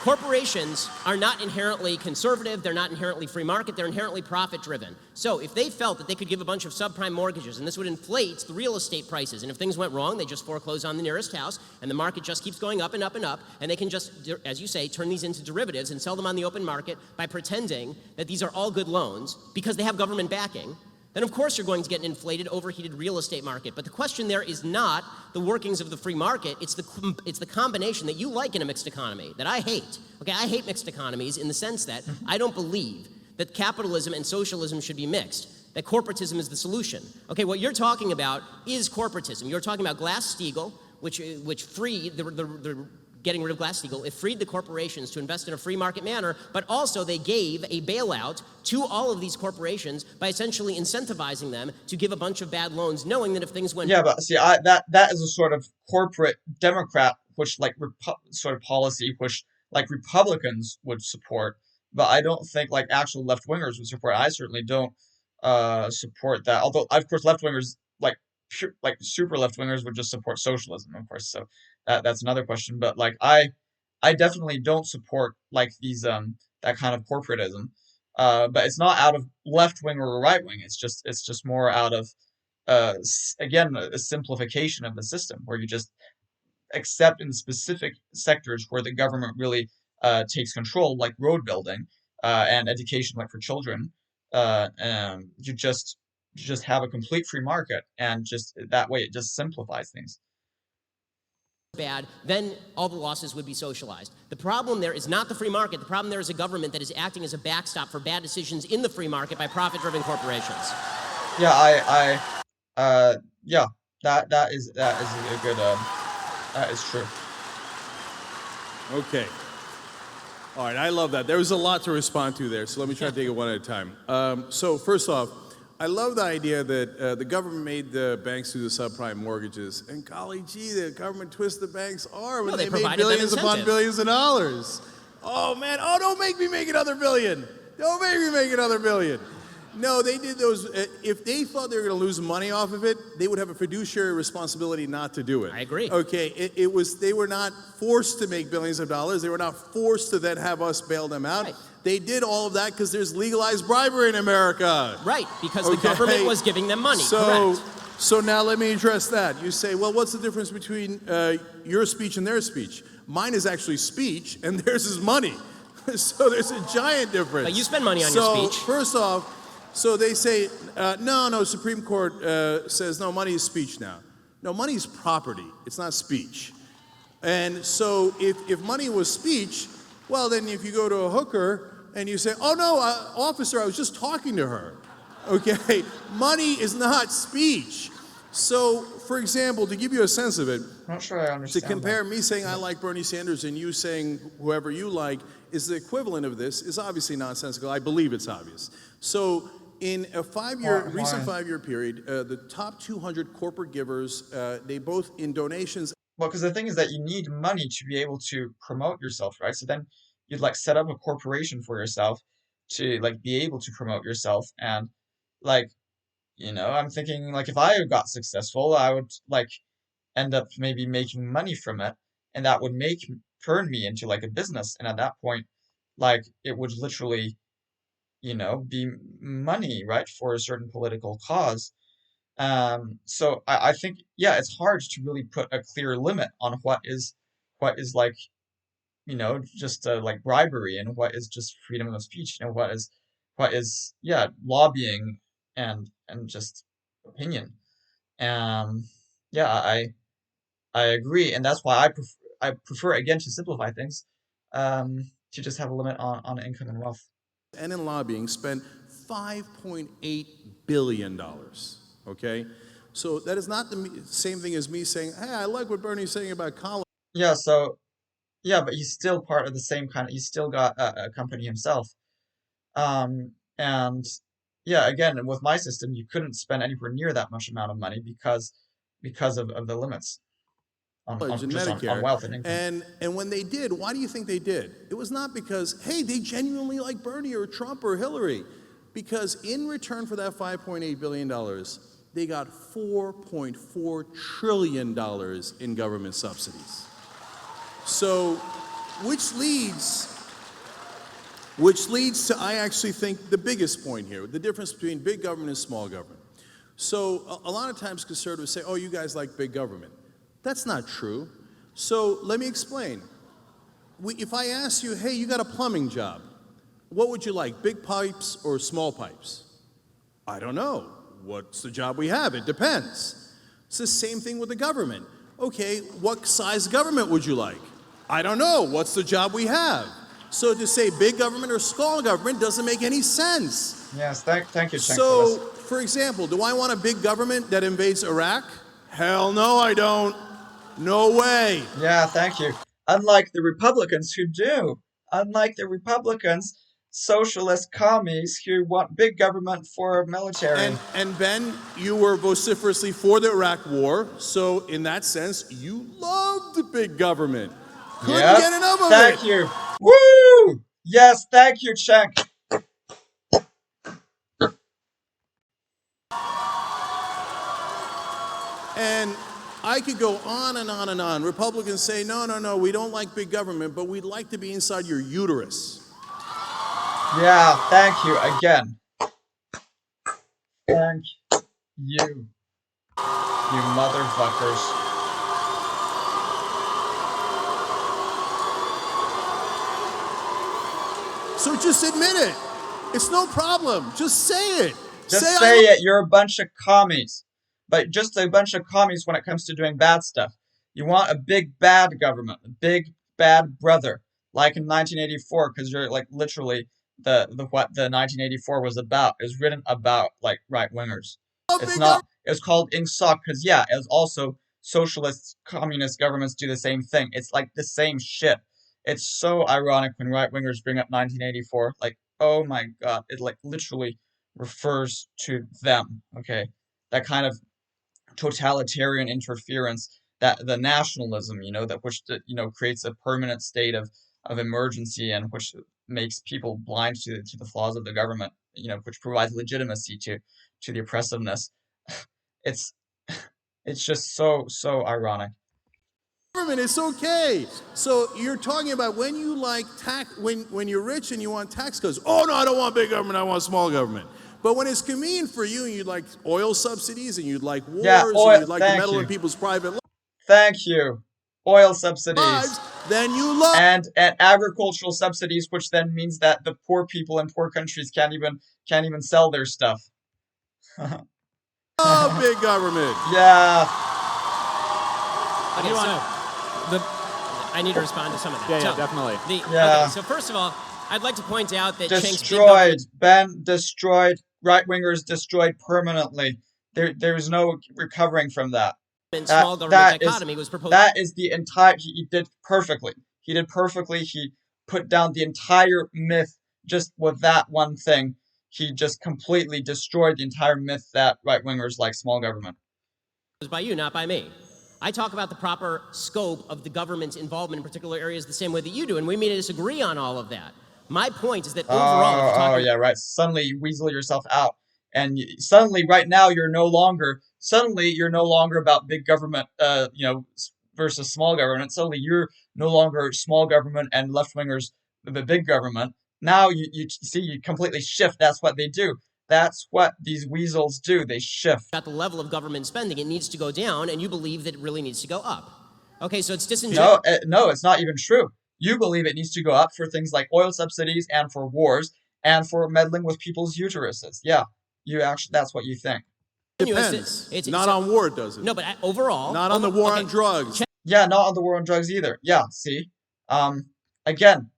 corporations are not inherently conservative, they're not inherently free market, they're inherently profit-driven. So if they felt that they could give a bunch of subprime mortgages and this would inflate the real estate prices, and if things went wrong, they just foreclose on the nearest house, and the market just keeps going up and up and up, and they can just, as you say, turn these into derivatives and sell them on the open market by pretending that these are all good loans because they have government backing, then of course you're going to get an inflated, overheated real estate market. But the question there is not the workings of the free market, it's the combination that you like in a mixed economy, that I hate. Okay, I hate mixed economies in the sense that I don't believe that capitalism and socialism should be mixed, that corporatism is the solution. Okay, what you're talking about is corporatism. You're talking about Glass-Steagall, which freed the getting rid of Glass-Steagall, it freed the corporations to invest in a free market manner, but also they gave a bailout to all of these corporations by essentially incentivizing them to give a bunch of bad loans, knowing that if things went... Yeah, but see, that is a sort of corporate Democrat, which like sort of policy, which like Republicans would support, but I don't think like actual left-wingers would support. I certainly don't support that. Although, of course, left-wingers like super left-wingers would just support socialism, of course. So that's another question. But like I definitely don't support like these that kind of corporatism. But it's not out of left wing or right wing. It's just more out of again a simplification of the system where you just accept in specific sectors where the government really takes control, like road building and education, like for children. You just have a complete free market, and just that way it just simplifies things. bad, then all the losses would be socialized. The problem there is not the free market. The problem there is a government that is acting as a backstop for bad decisions in the free market by profit-driven corporations. Yeah, yeah, that is a good that is true. Okay. All right, I love that. There was a lot to respond to there, so let me try to take it one at a time. So first off, I love the idea that the government made the banks do the subprime mortgages, and golly gee, the government twists the banks' arm, and they they made provided them billions upon incentive. billions of dollars. Oh man, oh don't make me make another billion. Don't make me make another billion. No, they did those. If they thought they were going to lose money off of it, they would have a fiduciary responsibility not to do it. I agree. Okay, it was. They were not forced to make billions of dollars. They were not forced to then have us bail them out. Right. They did all of that because there's legalized bribery in America. Right, because the government was giving them money. So, Correct. so now let me address that. You say, well, what's the difference between your speech and their speech? Mine is actually speech, and theirs is money. So there's a giant difference. But you spend money on your speech. First off, so they say, no, Supreme Court says, no, money is speech now. No, money is property. It's not speech. And so if money was speech, well, then if you go to a hooker and you say, oh, no, officer, I was just talking to her. Okay, money is not speech. So, for example, to give you a sense of it, I'm not sure I to understand compare me saying I like Bernie Sanders and you saying whoever you like is the equivalent of this is obviously nonsensical. I believe it's obvious. So in a recent 5-year period, the top 200 corporate givers, they both in donations. Well, because the thing is that you need money to be able to promote yourself, right? So then you'd like set up a corporation for yourself to like be able to promote yourself and like, I'm thinking like if I got successful, I would like end up maybe making money from it, and that would turn me into like a business, and at that point, like it would literally, be money, right, for a certain political cause. So I think, yeah, it's hard to really put a clear limit on what is like, just like bribery and what is just freedom of speech, what is, yeah, lobbying and just opinion. Um, yeah, I agree, and that's why I prefer again to simplify things, to just have a limit on income and wealth. And in lobbying spent $5.8 billion. Okay? So that is not the same thing as me saying, hey, I like what Bernie's saying about college. Yeah, so yeah, but he's still part of the same kind of. He's still got a company himself. And yeah, again, with my system, you couldn't spend anywhere near that much amount of money because of the limits on And just on Medicare. wealth and income. And when they did, why do you think they did? It was not because, hey, they genuinely like Bernie or Trump or Hillary. Because in return for that $5.8 billion, they got $4.4 trillion in government subsidies. So, which leads to, I actually think, the biggest point here, the difference between big government and small government. So a lot of times conservatives say, oh, you guys like big government. That's not true. So let me explain. If I ask you, hey, you got a plumbing job, what would you like, big pipes or small pipes? I don't know. What's the job we have? It depends. It's the same thing with the government. Okay, what size government would you like? I don't know. What's the job we have? So to say big government or small government doesn't make any sense. Yes, thank you, Cenk, for So, this. for example, do I want a big government that invades Iraq? Hell no, I don't. No way. Yeah, thank you. Unlike the Republicans who do. Unlike the Republicans, socialist commies who want big government for military. And Ben, you were vociferously for the Iraq War, so in that sense, you loved the big government. Couldn't Yep. get enough of Thank it. you. Woo! Yes, thank you, Cenk. And I could go on and on and on. Republicans say, no, we don't like big government, but we'd like to be inside your uterus. Yeah, thank you again. Thank you. You motherfuckers. So just admit it. It's no problem. Just say it. Just say it. You're a bunch of commies. But just a bunch of commies when it comes to doing bad stuff. You want a big bad government, a big bad brother, like in 1984, because you're like literally the what the 1984 was about. It was written about like right wingers. It's not. It's called INGSOC because yeah, it was also socialist communist governments do the same thing. It's like the same shit. It's so ironic when right wingers bring up 1984. Like, oh my God, it like literally refers to them. Okay, that kind of totalitarian interference, that the nationalism, that which creates a permanent state of emergency, and which makes people blind to the flaws of the government, which provides legitimacy to the oppressiveness. It's it's just so ironic. Government, it's okay. So you're talking about when you like when you're rich and you want tax cuts. Oh no, I don't want big government. I want small government. But when it's convenient for you and you'd like oil subsidies and you'd like Yeah, wars and oil. you'd like to Thank meddle in you, people's private thank you. Oil subsidies lives, then you love and agricultural subsidies, which then means that the poor people in poor countries can't even sell their stuff. big government. Yeah, Okay, you so wanna- I need to respond to some of that. Yeah, So, definitely. Yeah. Okay, so first of all, I'd like to point out that Cenk's big destroyed. government Ben destroyed. Right wingers destroyed permanently. There's no recovering from that. and That small government that is dichotomy was proposed. that is the entire. He did perfectly. He did perfectly. He put down the entire myth just with that one thing. He just completely destroyed the entire myth that right wingers like small government. By you, not by me. I talk about the proper scope of the government's involvement in particular areas the same way that you do, and we may disagree on all of that. My point is that overall, if you're Oh, talking, yeah, right. Suddenly you weasel yourself out, and suddenly right now you're no longer about big government, versus small government. Suddenly you're no longer small government and left wingers the big government. Now you see you completely shift. That's what they do. That's what these weasels do. They shift. at the level of government spending, it needs to go down, and you believe that it really needs to go up. Okay, so it's disingenuous. No, it's not even true. You believe it needs to go up for things like oil subsidies and for wars and for meddling with people's uteruses. Yeah, that's what you think. Depends. It's Not on war, does it? No, but overall, Not on the war okay, on drugs. Yeah, not on the war on drugs either. Yeah, see? Again,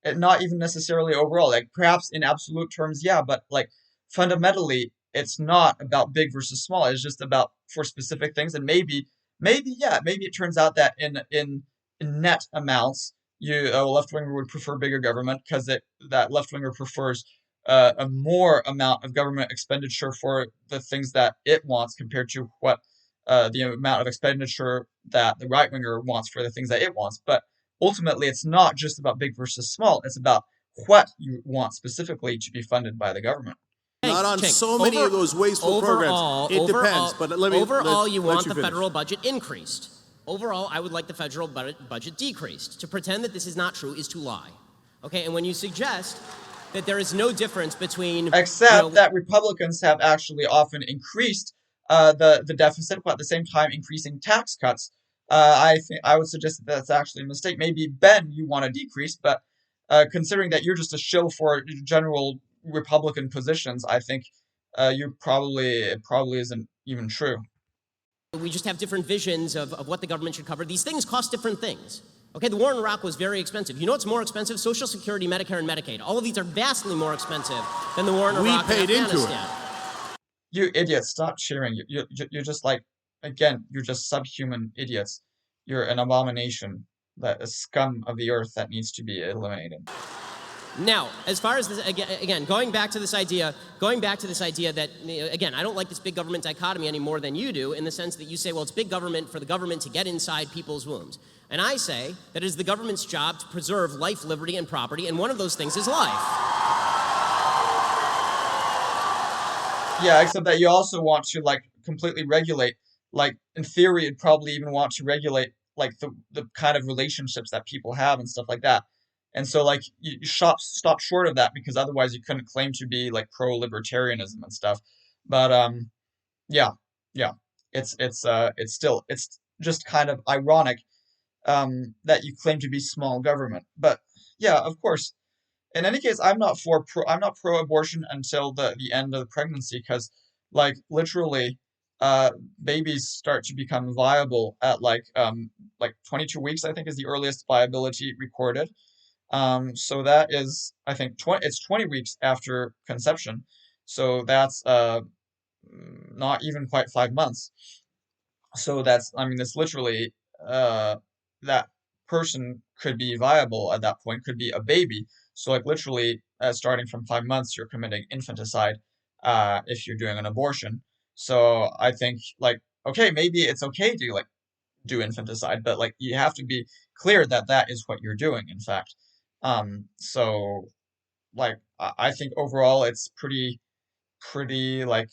not even necessarily overall. Like perhaps in absolute terms, yeah, but like fundamentally, it's not about big versus small. It's just about for specific things, and maybe it turns out that in net amounts, a left winger would prefer bigger government because that left winger prefers a more amount of government expenditure for the things that it wants compared to what the amount of expenditure that the right winger wants for the things that it wants. But ultimately, it's not just about big versus small. It's about what you want specifically to be funded by the government. Not on Cenk, so many of those wasteful overall, programs. It depends. But let me. Overall, you let want you the finish. federal budget increased. Overall, I would like the federal budget decreased. To pretend that this is not true is to lie. Okay, and when you suggest that there is no difference between Except that Republicans have actually often increased the deficit, but at the same time increasing tax cuts. I think I would suggest that that's actually a mistake. Maybe Ben, you want to decrease, but considering that you're just a shill for general Republican positions, I think it probably isn't even true. we just have different visions of what the government should cover. These things cost different things. Okay, the war in Iraq was very expensive. You know what's more expensive? Social Security, Medicare, and Medicaid. All of these are vastly more expensive than the war in We Iraq paid and into it. Afghanistan. You idiots, stop cheering. You're just like, again, you're just subhuman idiots. You're an abomination, a scum of the earth that needs to be eliminated. Now, as far as this, again, going back to this idea that, again, I don't like this big government dichotomy any more than you do, in the sense that you say, well, it's big government for the government to get inside people's wombs. And I say that it is the government's job to preserve life, liberty, and property, and one of those things is life. Yeah, except that you also want to like completely regulate, like in theory, you'd probably even want to regulate like the kind of relationships that people have and stuff like that. And so like you stop short of that because otherwise you couldn't claim to be like pro-libertarianism and stuff. But yeah, yeah, it's just kind of ironic that you claim to be small government. But yeah, of course. In any case, I'm not pro-abortion until the end of the pregnancy because like literally babies start to become viable at like 22 weeks, I think is the earliest viability recorded. So that is I think it's 20 weeks after conception. So that's not even quite 5 months. So I mean, that's literally that person could be viable at that point, could be a baby. So like literally, starting from 5 months, you're committing infanticide if you're doing an abortion. So I think like okay, maybe it's okay to like do infanticide, but like you have to be clear that that is what you're doing, in fact. So like I think overall it's pretty like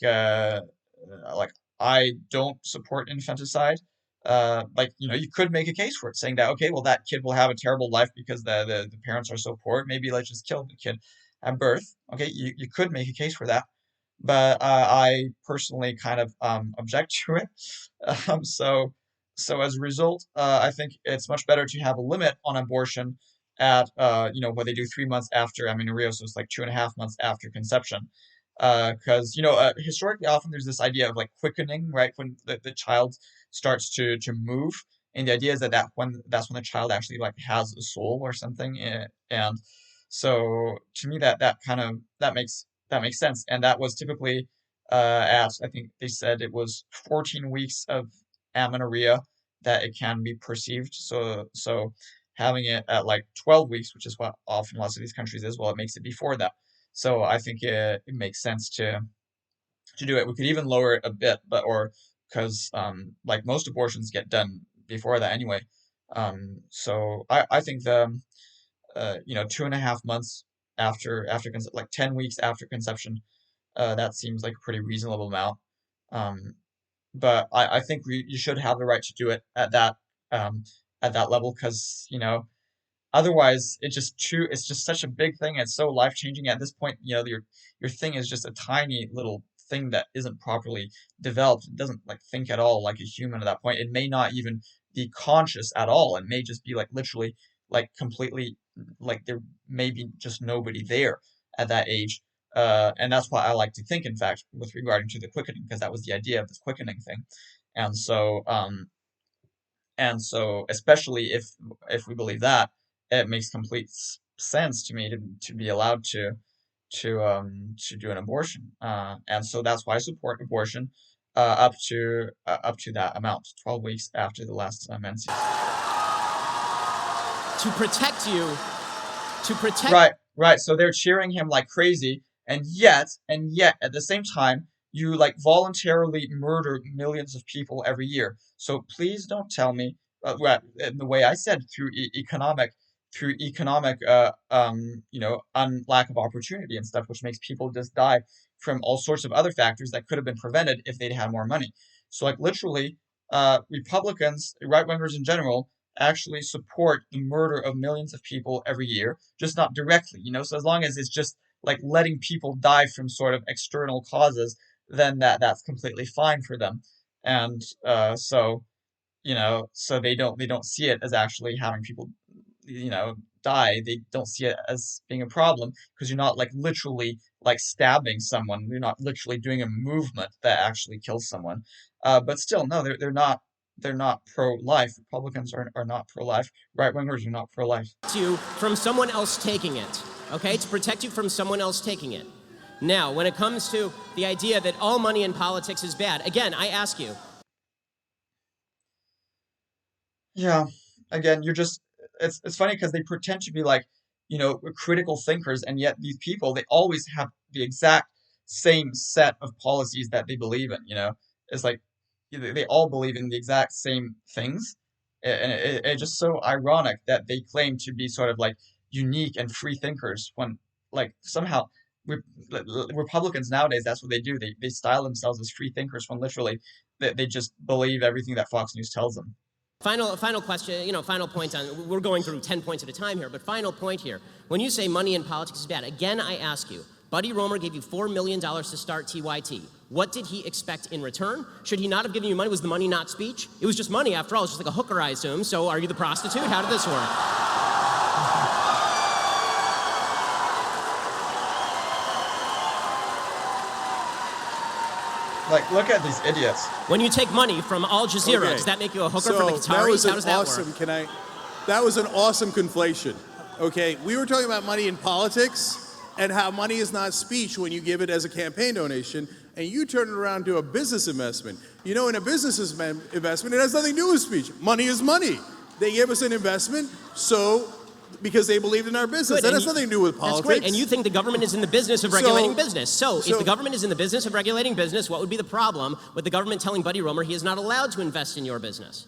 I don't support infanticide. Like you could make a case for it, saying that okay, well that kid will have a terrible life because the parents are so poor. Maybe let's just kill the kid at birth. Okay, you could make a case for that, but I personally kind of object to it. So as a result, I think it's much better to have a limit on abortion at what they do 3 months after amenorrhea, so it's like 2.5 months after conception. Because historically often there's this idea of like quickening, right, when the child starts to move, and the idea is that's when the child actually like has a soul or something, and so to me that makes sense, and that was typically at I think they said it was 14 weeks of amenorrhea that it can be perceived. So having it at like 12 weeks, which is what often lots of these countries is, well, it makes it before that. So I think it makes sense to do it. We could even lower it a bit, but or because like most abortions get done before that anyway. So I think the 2.5 months like 10 weeks after conception, that seems like a pretty reasonable amount. Um, but I think you should have the right to do it um, at that level because otherwise it's just such a big thing. It's so life changing at this point. Your thing is just a tiny little thing that isn't properly developed. It doesn't like think at all like a human at that point. It may not even be conscious at all. It may just be like literally like completely like there may be just nobody there at that age. And that's what I like to think, in fact, with regarding to the quickening, because that was the idea of this quickening thing. And so, especially if we believe that, it makes complete sense to me to be allowed to do an abortion. And so that's why I support abortion up to that amount, 12 weeks after the last menses. To protect you, to protect. Right, right. So they're cheering him like crazy, and yet, at the same time, you like voluntarily murder millions of people every year. So please don't tell me, right, in the way I said, through economic, lack of opportunity and stuff, which makes people just die from all sorts of other factors that could have been prevented if they'd had more money. So like literally, Republicans, right wingers in general, actually support the murder of millions of people every year, just not directly, so as long as it's just like letting people die from sort of external causes, then that's completely fine for them. And so they don't see it as actually having people, die. They don't see it as being a problem because you're not like literally like stabbing someone. You're not literally doing a movement that actually kills someone. But still, no, they're not pro-life. Republicans are not pro-life. Right wingers are not pro-life. You from someone else taking it, okay? To protect you from someone else taking it. Now, when it comes to the idea that all money in politics is bad, again, I ask you. Yeah. Again, it's funny because they pretend to be like, critical thinkers, and yet these people, they always have the exact same set of policies that they believe in. It's like they all believe in the exact same things. And it's just so ironic that they claim to be sort of like unique and free thinkers when like somehow Re- Republicans nowadays, that's what they do. They style themselves as free thinkers when literally they just believe everything that Fox News tells them. Final question, final point on, we're going through 10 points at a time here, but final point here. When you say money in politics is bad, again, I ask you, Buddy Roemer gave you $4 million to start TYT. What did he expect in return? Should he not have given you money? Was the money not speech? It was just money, after all. It's just like a hooker, I assume. So are you the prostitute? How did this work? Like, look at these idiots. When you take money from Al Jazeera, Okay. does that make you a hooker So for the that Qataris? was How an does that awesome. work? That was an awesome conflation. Okay, we were talking about money in politics and how money is not speech when you give it as a campaign donation, and you turn it around to a business investment. In a business investment, it has nothing to do with speech. Money is money. They gave us an investment, because they believed in our business. Good, That has nothing to do with politics. That's great. And you think the government is in the business of regulating business. So if the government is in the business of regulating business, what would be the problem with the government telling Buddy Roemer he is not allowed to invest in your business?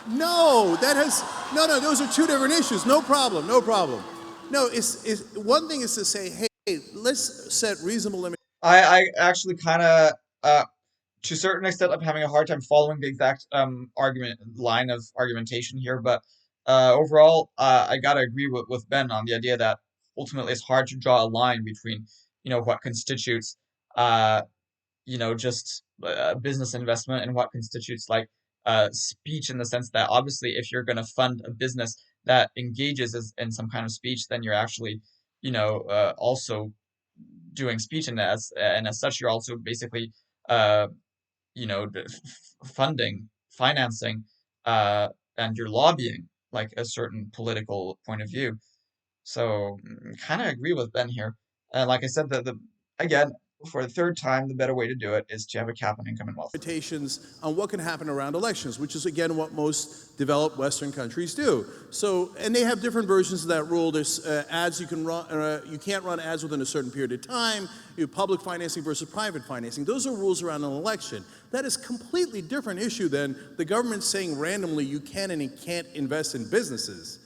No, those are two different issues. No problem. No, it's one thing is to say, hey, let's set reasonable limits. I actually kind of, to a certain extent, I'm having a hard time following the exact line of argumentation here, but overall, I gotta agree with Ben on the idea that ultimately it's hard to draw a line between, what constitutes, uh, just business investment and what constitutes like speech in the sense that obviously if you're going to fund a business that engages in some kind of speech, then you're actually, also doing speech and as such, you're also basically, uh, funding, financing, uh, and you're lobbying like a certain political point of view. So kind of agree with Ben here. And like I said, the again for the third time, the better way to do it is to have a cap on income and wealth. Limitations on what can happen around elections, which is again what most developed Western countries do. So, and they have different versions of that rule. There's ads you can run, you can't run ads within a certain period of time. You have public financing versus private financing. Those are rules around an election. That is a completely different issue than the government saying randomly you can and you can't invest in businesses.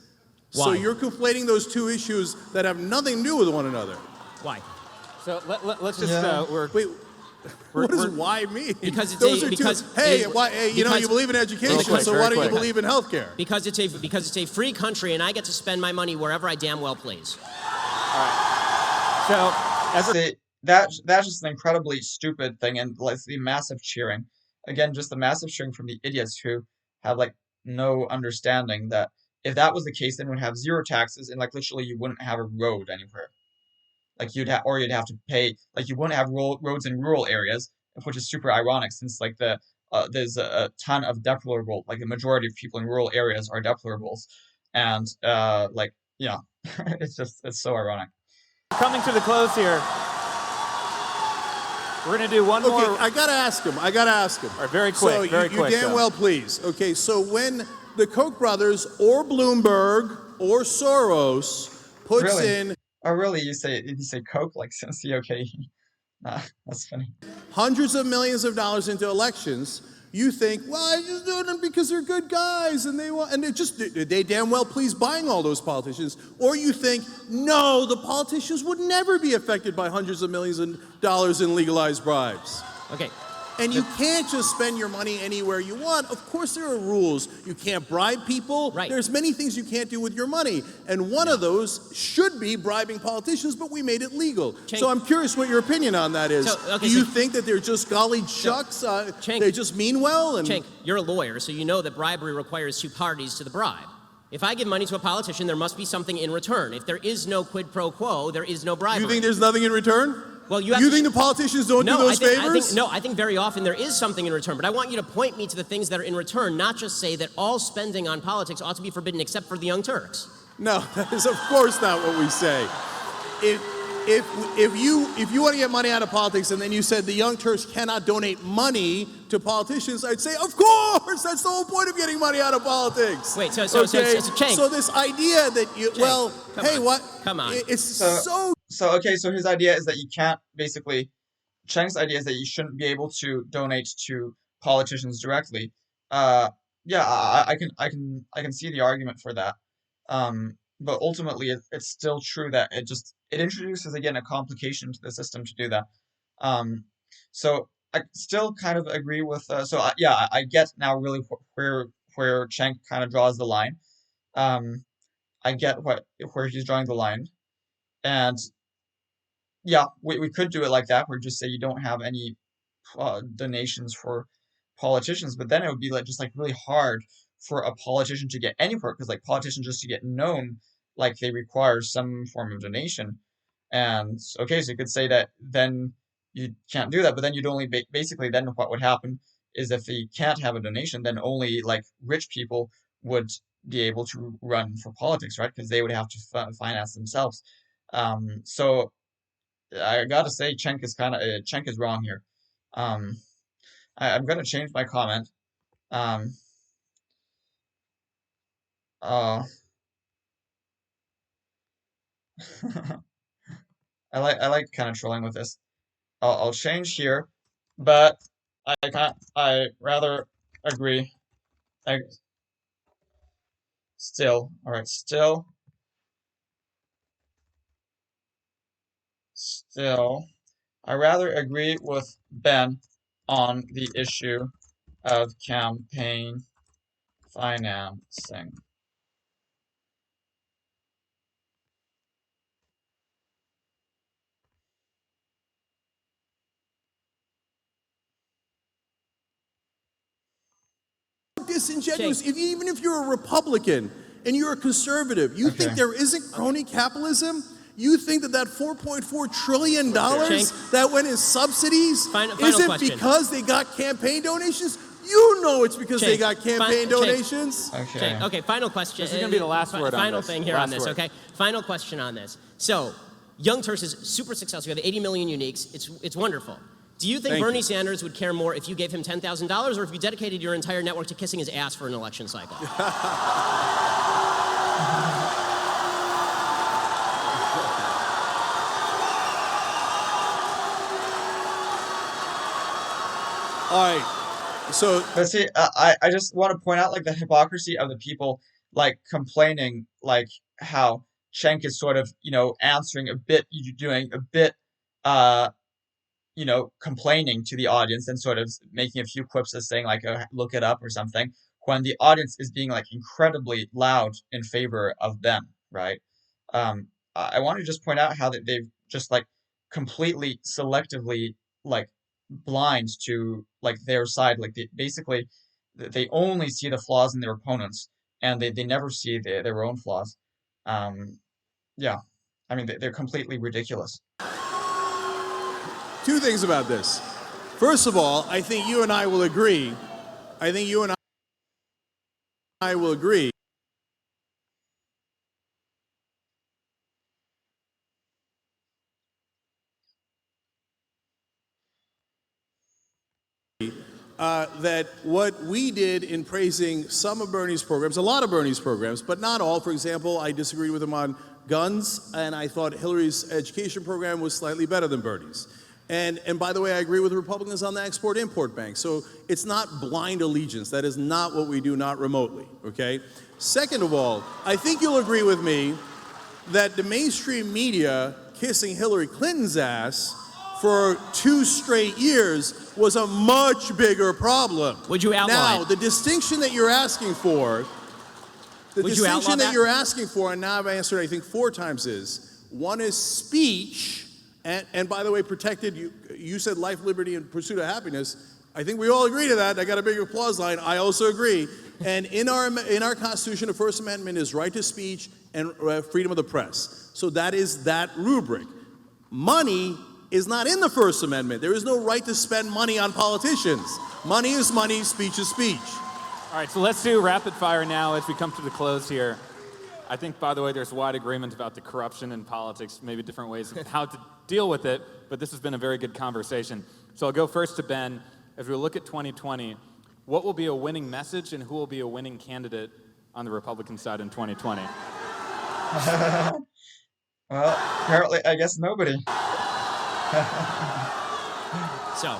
Why? So you're conflating those two issues that have nothing to do with one another. Why? So let's just Yeah. Wait, what does why mean? Because it's those a- are because two. Hey, it- why, hey, you know because- you believe in education, Real quick, so very why don't you quick. believe in healthcare? Because it's a free country, and I get to spend my money wherever I damn well please. so as a, See, that's just an incredibly stupid thing, and like the massive cheering. Again, just the massive cheering from the idiots who have like no understanding that if that was the case, then we'd have zero taxes, and like literally you wouldn't have a road anywhere. Like you'd have to pay, like you wouldn't have roads in rural areas, which is super ironic since like there's a ton of deplorable, like the majority of people in rural areas are deplorables, and like yeah, it's so ironic. coming to the close here, we're going to do one Okay, more. I gotta ask him. All right, very quick, So very you quick, damn though. well please. Okay, so when the Koch brothers or Bloomberg or Soros puts Really? in Oh, really? You say Coke like C-O-K-E? Nah, that's funny. hundreds of millions of dollars into elections, you think, well, I just do them because they're good guys and they damn well please buying all those politicians. Or you think, no, the politicians would never be affected by hundreds of millions of dollars in legalized bribes. Okay. And you can't just spend your money anywhere you want. Of course, there are rules. You can't bribe people. Right. There's many things you can't do with your money. And one of those should be bribing politicians, but we made it legal. Cenk- So I'm curious what your opinion on that is. So, okay, do you so- think that they're just golly shucks? Cenk- They just mean well? And Cenk, you're a lawyer, so you know that bribery requires two parties to the bribe. If I give money to a politician, there must be something in return. If there is no quid pro quo, there is no bribery. you think there's nothing in return? Well, you have You to think sh- the politicians don't do those favors? I think very often there is something in return, but I want you to point me to the things that are in return, not just say that all spending on politics ought to be forbidden except for the Young Turks. No, that is of course not what we say. If you want to get money out of politics and then you said the Young Turks cannot donate money to politicians, I'd say, of course, that's the whole point of getting money out of politics. Wait, so Cenk. So this idea that you, Cenk, well, come hey, on. what? Come on. It's So- so Okay, so his idea is that you can't basically, Cheng's idea is that you shouldn't be able to donate to politicians directly. Uh, yeah, I can see the argument for that. But ultimately, it's still true that it introduces again a complication to the system to do that. So I still kind of agree with. Yeah, I get now really where Cheng kind of draws the line. I get where he's drawing the line, and yeah, we could do it like that, where just say you don't have any donations for politicians, but then it would be like just like really hard for a politician to get anywhere because like politicians just to get known, like they require some form of donation. And okay, so you could say that then you can't do that, but then you'd only basically then what would happen is if you can't have a donation, then only like rich people would be able to run for politics, right? Because they would have to finance themselves. So I gotta say, Cenk is wrong here. Um, I'm gonna change my comment. Um, uh, I like kind of trolling with this. I'll change here, but I rather agree. I still, all right, still still, I rather agree with Ben on the issue of campaign financing. Disingenuous. Even if you're a Republican and you're a conservative, you think Okay. there isn't crony capitalism? You think that $4.4 trillion Cenk? that went in subsidies Final isn't question. because they got campaign donations? You know it's because they Cenk, got campaign Cenk. donations. Okay. Okay, final question. This is gonna be the last word on Final this. thing here Last on this, word. okay? Final question on this. So, Young Turks is super successful. You have 80 million uniques. It's wonderful. Do you think Thank Bernie you. Sanders would care more if you gave him $10,000 or if you dedicated your entire network to kissing his ass for an election cycle? All right. So But see, I just want to point out like the hypocrisy of the people like complaining like how Cenk is sort of, answering a bit, doing a bit, uh, complaining to the audience and sort of making a few quips as saying like, look it up or something, when the audience is being like incredibly loud in favor of them, right? I want to just point out how that they've just like completely selectively like blind to like their side, like basically they only see the flaws in their opponents and they never see their own flaws. Um, yeah, I mean they're completely ridiculous. two things about this. First of all, I think you and I will agree. I think you and I will agree that what we did in praising some of Bernie's programs, a lot of Bernie's programs, but not all. For example, I disagreed with him on guns, and I thought Hillary's education program was slightly better than Bernie's. And by the way, I agree with Republicans on the Export-Import Bank. So it's not blind allegiance. That is not what we do, not remotely, okay? Second of all, I think you'll agree with me that the mainstream media kissing Hillary Clinton's ass for 2 straight years was a much bigger problem. Would you outlaw Now, it? the distinction that you're asking for, Would you outlaw that? you're asking for, and now I've answered, I think, 4 times is, one is speech, and by the way, protected, you said life, liberty, and pursuit of happiness. I think we all agree to that. I got a big applause line. I also agree. And in our Constitution, the First Amendment is right to speech and freedom of the press. So that is that rubric. Money is not in the First Amendment. There is no right to spend money on politicians. Money is money, speech is speech. All right, so let's do rapid fire now as we come to the close here. I think, by the way, there's wide agreement about the corruption in politics, maybe different ways of how to deal with it, but this has been a very good conversation. So I'll go first to Ben. As we look at 2020, what will be a winning message and who will be a winning candidate on the Republican side in 2020? Well, apparently, I guess nobody. So,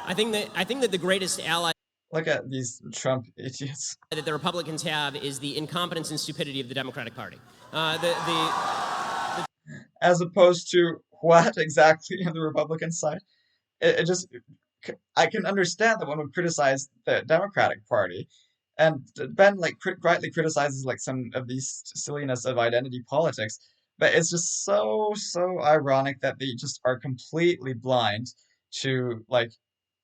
I think that the greatest ally Look at these Trump idiots. that the Republicans have is the incompetence and stupidity of the Democratic Party. As opposed to what exactly on the Republican side? It just, I can understand that one would criticize the Democratic Party, and Ben like rightly criticizes like some of these silliness of identity politics, but it's just so ironic that they just are completely blind to like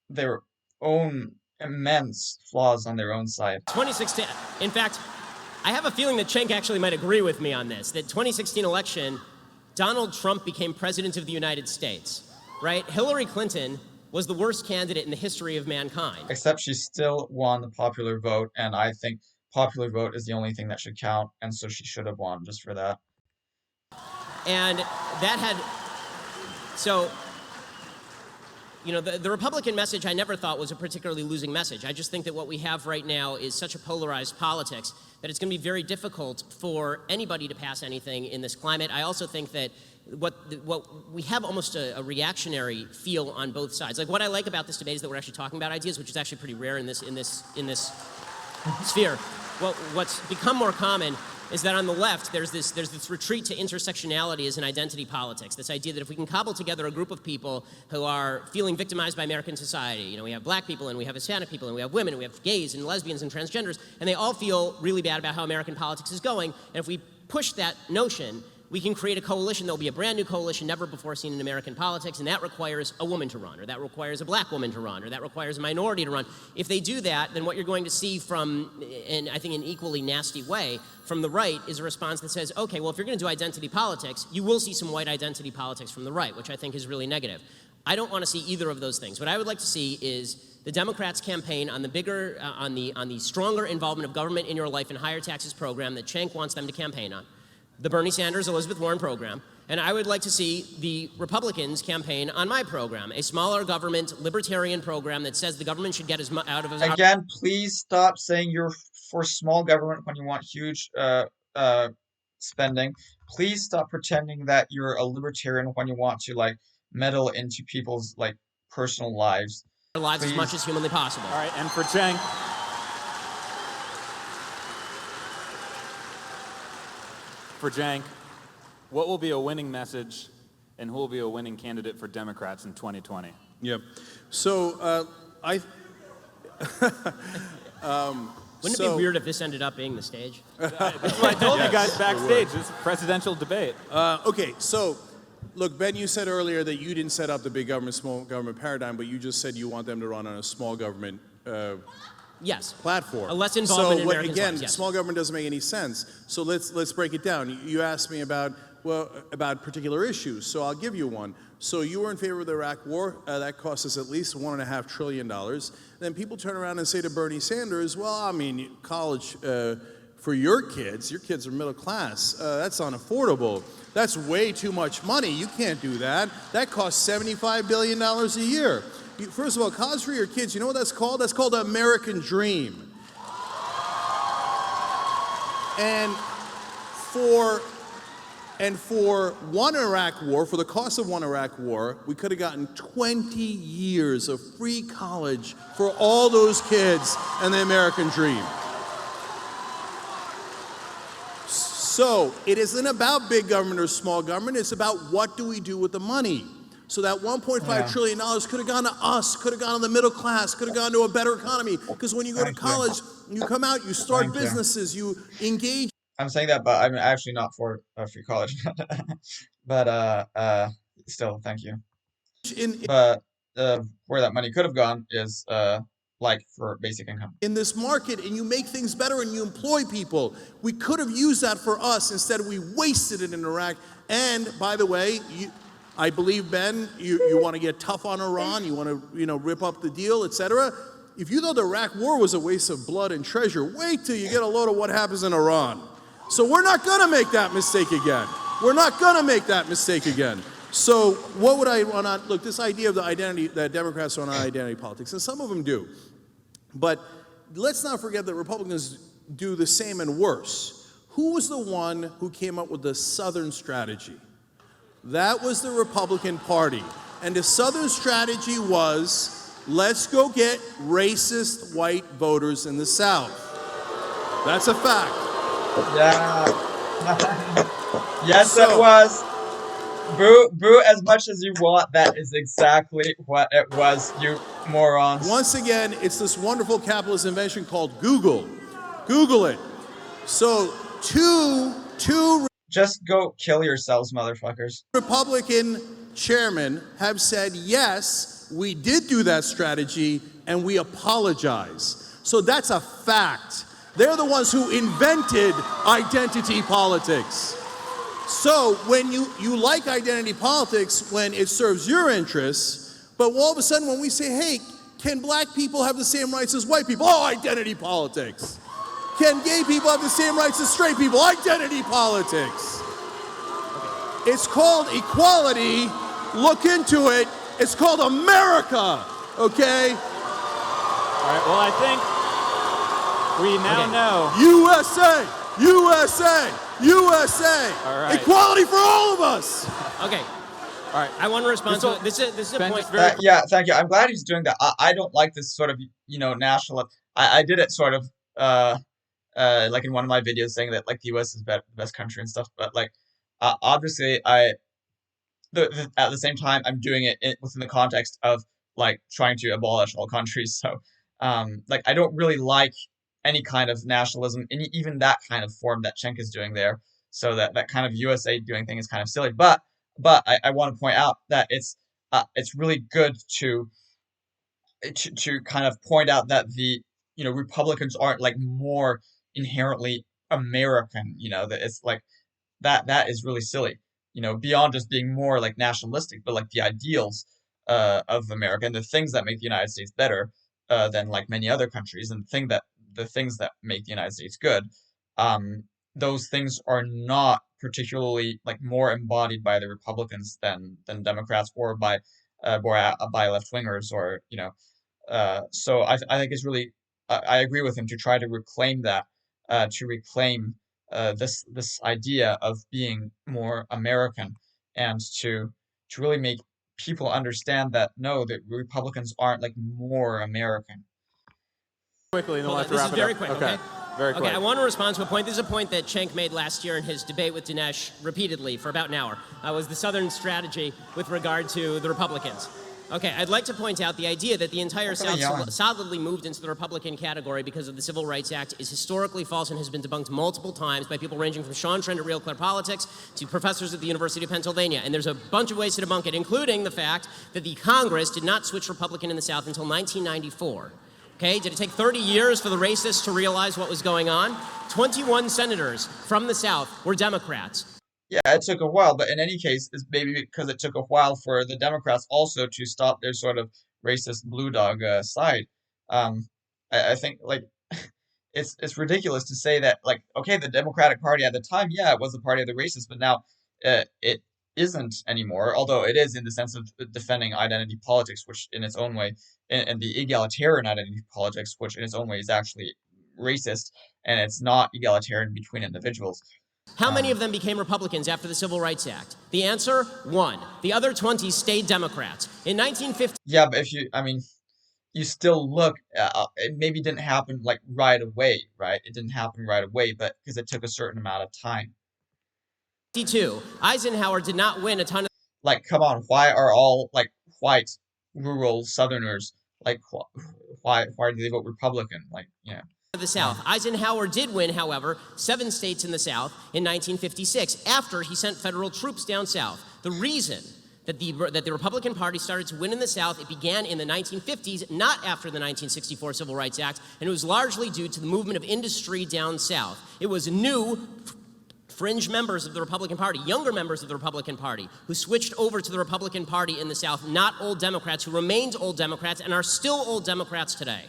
their own immense flaws on their own side. 2016, in fact, I have a feeling that Cenk actually might agree with me on this, that 2016 election, Donald Trump became president of the United States, right? Hillary Clinton was the worst candidate in the history of mankind. Except she still won the popular vote, and I think popular vote is the only thing that should count, and so she should have won just for that. And that had, so, the Republican message I never thought was a particularly losing message. I just think that what we have right now is such a polarized politics that it's going to be very difficult for anybody to pass anything in this climate. I also think that what we have almost a reactionary feel on both sides. Like what I like about this debate is that we're actually talking about ideas, which is actually pretty rare in this sphere. Well, what's become more common is that on the left, there's this retreat to intersectionality as an identity politics. This idea that if we can cobble together a group of people who are feeling victimized by American society, you know, we have black people and we have Hispanic people and we have women and we have gays and lesbians and transgenders, and they all feel really bad about how American politics is going. And if we push that notion, we can create a coalition. There'll be a brand new coalition never before seen in American politics, and that requires a woman to run, or that requires a black woman to run, or that requires a minority to run. If they do that, then what you're going to see from, and I think in an equally nasty way, from the right is a response that says, okay, well, if you're going to do identity politics, you will see some white identity politics from the right, which I think is really negative. I don't want to see either of those things. What I would like to see is the Democrats campaign on the bigger, on the stronger involvement of government in your life and higher taxes program that Cenk wants them to campaign on, the Bernie Sanders, Elizabeth Warren program, and I would like to see the Republicans campaign on my program, a smaller government, libertarian program that says the government should get as much out of as. Again, please stop saying you're for small government when you want huge spending. Please stop pretending that you're a libertarian when you want to like meddle into people's like personal lives. Their lives as much as humanly possible. All right, and for Cenk. For Cenk, what will be a winning message and who will be a winning candidate for Democrats in 2020? Yep. So Wouldn't it be weird if this ended up being the stage? That's what I told you guys backstage. This is a presidential debate. Okay, so look, Ben, you said earlier that you didn't set up the big government, small government paradigm, but you just said you want them to run on a small government yes. platform. A less involvement in Americans' again, lives, yes. small government doesn't make any sense. So let's break it down. You asked me about particular issues, so I'll give you one. So you were in favor of the Iraq War. That cost us at least $1.5 trillion. Then people turn around and say to Bernie Sanders, well, I mean, college for your kids are middle class. That's unaffordable. That's way too much money. You can't do that. That costs $75 billion a year. First of all, college for your kids, you know what that's called? That's called the American dream. And for one Iraq war, for the cost of one Iraq war, we could have gotten 20 years of free college for all those kids and the American dream. So it isn't about big government or small government. It's about what do we do with the money. So that $1.5 trillion could have gone to us, could have gone to the middle class, could have gone to a better economy. Because when you go to college, you come out, you start businesses, you engage. I'm saying that, but I'm actually not for free college. But still, thank you. But where that money could have gone is like for basic income. In this market, and you make things better and you employ people. We could have used that for us. Instead, we wasted it in Iraq. And by the way, I believe, Ben, you want to get tough on Iran, you want to, rip up the deal, etc. If you thought the Iraq war was a waste of blood and treasure, wait till you get a load of what happens in Iran. So we're not going to make that mistake again. We're not going to make that mistake again. So what would I run on? Look, this idea of the identity, that Democrats run on identity politics, and some of them do. But let's not forget that Republicans do the same and worse. Who was the one who came up with the Southern strategy? That was the Republican Party. And the Southern strategy was, let's go get racist white voters in the South. That's a fact. Yeah. Yes, it was. Boo as much as you want. That is exactly what it was, you morons. Once again, it's this wonderful capitalist invention called Google. Google it. So two Just go kill yourselves, motherfuckers. Republican chairmen have said, yes, we did do that strategy, and we apologize. So that's a fact. They're the ones who invented identity politics. So when you like identity politics when it serves your interests, but all of a sudden when we say, hey, can black people have the same rights as white people? Oh, identity politics. Can gay people have the same rights as straight people? Identity politics. It's called equality. Look into it. It's called America. Okay? All right, well, I think we now know. USA! USA! USA! All right. Equality for all of us! Okay. All right. I want to respond to this. This is a Ben, point. just very Yeah, thank you. I'm glad he's doing that. I don't like this sort of, national. I did it sort of like in one of my videos saying that like the US is the best country and stuff, but like obviously at the same time I'm doing it within the context of like trying to abolish all countries. So like I don't really like any kind of nationalism, in even that kind of form that Cenk is doing there. So that kind of USA doing thing is kind of silly. But I want to point out that it's really good to kind of point out that the Republicans aren't like more inherently American. That it's like that is really silly. Beyond just being more like nationalistic, but like the ideals of America and the things that make the United States better than like many other countries, and the things that make the United States good, um, those things are not particularly like more embodied by the Republicans than Democrats or by left wingers or so I think it's really I agree with him to try to reclaim that to reclaim this idea of being more American and to really make people understand that no, that Republicans aren't like more American. Quickly, and then we'll Hold have on, to this wrap is it very up. quick, Okay, okay? very Okay, quick. I want to respond to a point. This is a point that Cenk made last year in his debate with Dinesh repeatedly for about an hour. Was the Southern strategy with regard to the Republicans. Okay, I'd like to point out the idea that the entire South Yawn. solidly moved into the Republican category because of the Civil Rights Act is historically false and has been debunked multiple times by people ranging from Sean Trent at Real Clear Politics to professors at the University of Pennsylvania. And there's a bunch of ways to debunk it, including the fact that the Congress did not switch Republican in the South until 1994. Okay, did it take 30 years for the racists to realize what was going on? 21 senators from the South were Democrats. Yeah, it took a while, but in any case, it's maybe because it took a while for the Democrats also to stop their sort of racist blue dog side. I think like it's ridiculous to say that like okay, the Democratic Party at the time, yeah, it was the party of the racists, but now it isn't anymore. Although it is in the sense of defending identity politics, which in its own way, and the egalitarian identity politics, which in its own way is actually racist, and it's not egalitarian between individuals. How many of Um, them became Republicans after the Civil Rights Act? The answer, one. The other 20 stayed Democrats. In 1950, yeah, but if you, I mean, you still look, it maybe didn't happen like right away, right? It didn't happen right away, but because it took a certain amount of time. Eisenhower did not win a ton of Like, come on, why are all like white rural Southerners like why do they vote Republican? Like, the uh, South. Eisenhower did win, however, 7 states in the South in 1956 after he sent federal troops down south. The reason that the Republican Party started to win in the South, it began in the 1950s, not after the 1964 Civil Rights Act, and it was largely due to the movement of industry down south. It was new fringe members of the Republican Party, younger members of the Republican Party, who switched over to the Republican Party in the South, not old Democrats, who remained old Democrats and are still old Democrats today.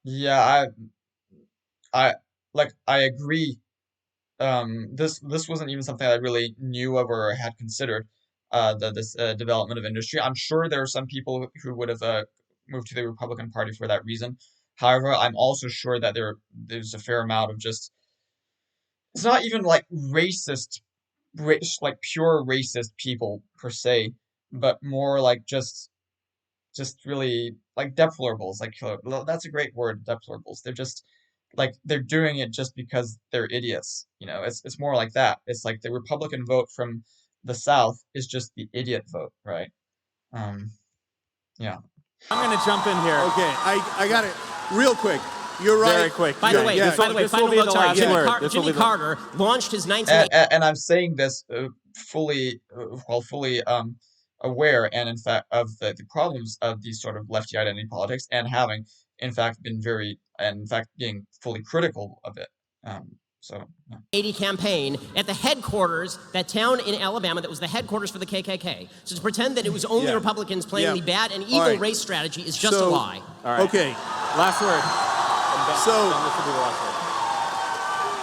yeah, I like I agree. This wasn't even something I really knew of or had considered. This development of industry. I'm sure there are some people who would have moved to the Republican Party for that reason. However, I'm also sure that there's a fair amount of just it's not even like like pure racist people per se, but more like just really like deplorables. Like that's a great word, deplorables. They're just like they're doing it just because they're idiots. It's more like that. It's like the Republican vote from the South is just the idiot vote, right? Um, yeah. I'm going to jump in here. Okay, I got it real quick. You're right. Very quick. By the way, yeah. This final will be note, the sorry, last Jimmy, word. This will Jimmy be the- Carter launched his 1980 And I'm saying this fully aware and in fact of the problems of these sort of lefty identity politics and having in fact been very and in fact being fully critical of it. So yeah. campaign at the headquarters, that town in Alabama that was the headquarters for the KKK. So to pretend that it was only Yeah. Republicans playing Yeah. the bad and All evil right. race strategy is just a So- lie. All right. Okay, Last word. And then, So- then this will be the last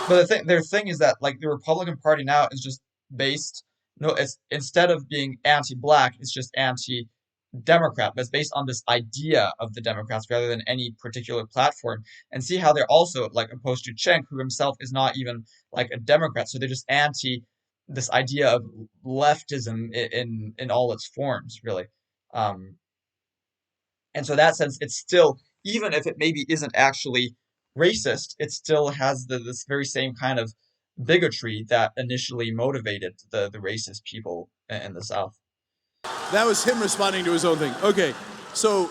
word. But their thing is that like the Republican Party now is just based no, it's instead of being anti-black, it's just anti-Democrat. But it's based on this idea of the Democrats rather than any particular platform. And see how they're also like opposed to Cenk, who himself is not even like a Democrat. So they're just anti this idea of leftism in all its forms, really. Um, and so in that sense, it's still even if it maybe isn't actually racist, it still has this very same kind of bigotry that initially motivated the racist people in the South. That was him responding to his own thing. Okay, so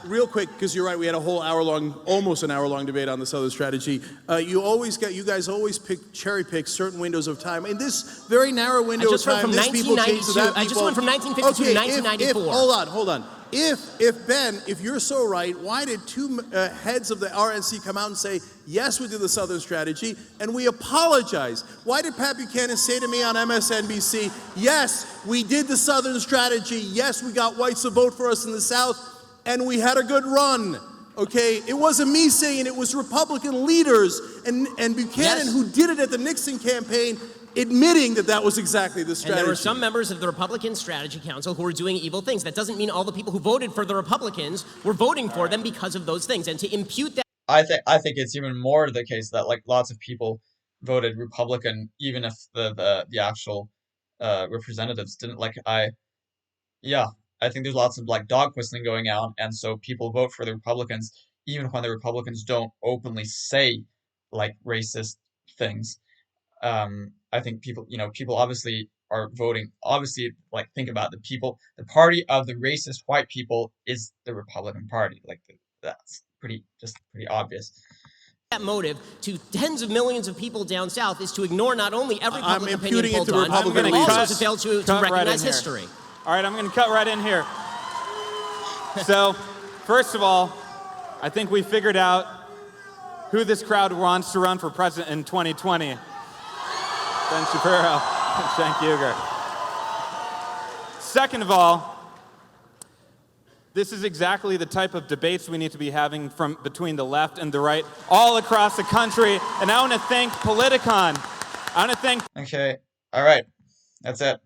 real quick, because you're right, we had a whole hour-long, almost an hour-long debate on the Southern strategy. You guys always cherry pick certain windows of time. In this very narrow window of time, this people change to that people. I just went from 1952 to 1994. Hold on. If you're so right, why did two heads of the RNC come out and say, yes, we did the Southern strategy, and we apologize? Why did Pat Buchanan say to me on MSNBC, yes, we did the Southern strategy, yes, we got whites to vote for us in the South, and we had a good run? Okay, it wasn't me saying it was Republican leaders and Buchanan who did it at the Nixon campaign, admitting that that was exactly the strategy. And there were some members of the Republican Strategy Council who were doing evil things. That doesn't mean all the people who voted for the Republicans were voting for them because of those things. And to impute that, I think it's even more the case that like lots of people voted Republican even if the actual representatives didn't. I think there's lots of like dog whistling going on, and so people vote for the Republicans even when the Republicans don't openly say like racist things. I think people obviously are voting. Obviously, like think about the people. The party of the racist white people is the Republican Party. That's pretty obvious. that motive to tens of millions of people down south is to ignore not only every public opinion imputing it poll to done, Republican but leaders. also to fail to recognize history. All right, I'm going to cut right in here. So, first of all, I think we figured out who this crowd wants to run for president in 2020. Ben Shapiro and Cenk Uygur. Second of all, this is exactly the type of debates we need to be having between the left and the right all across the country. And I want to thank Politicon. I want to thank... Okay, all right, that's it.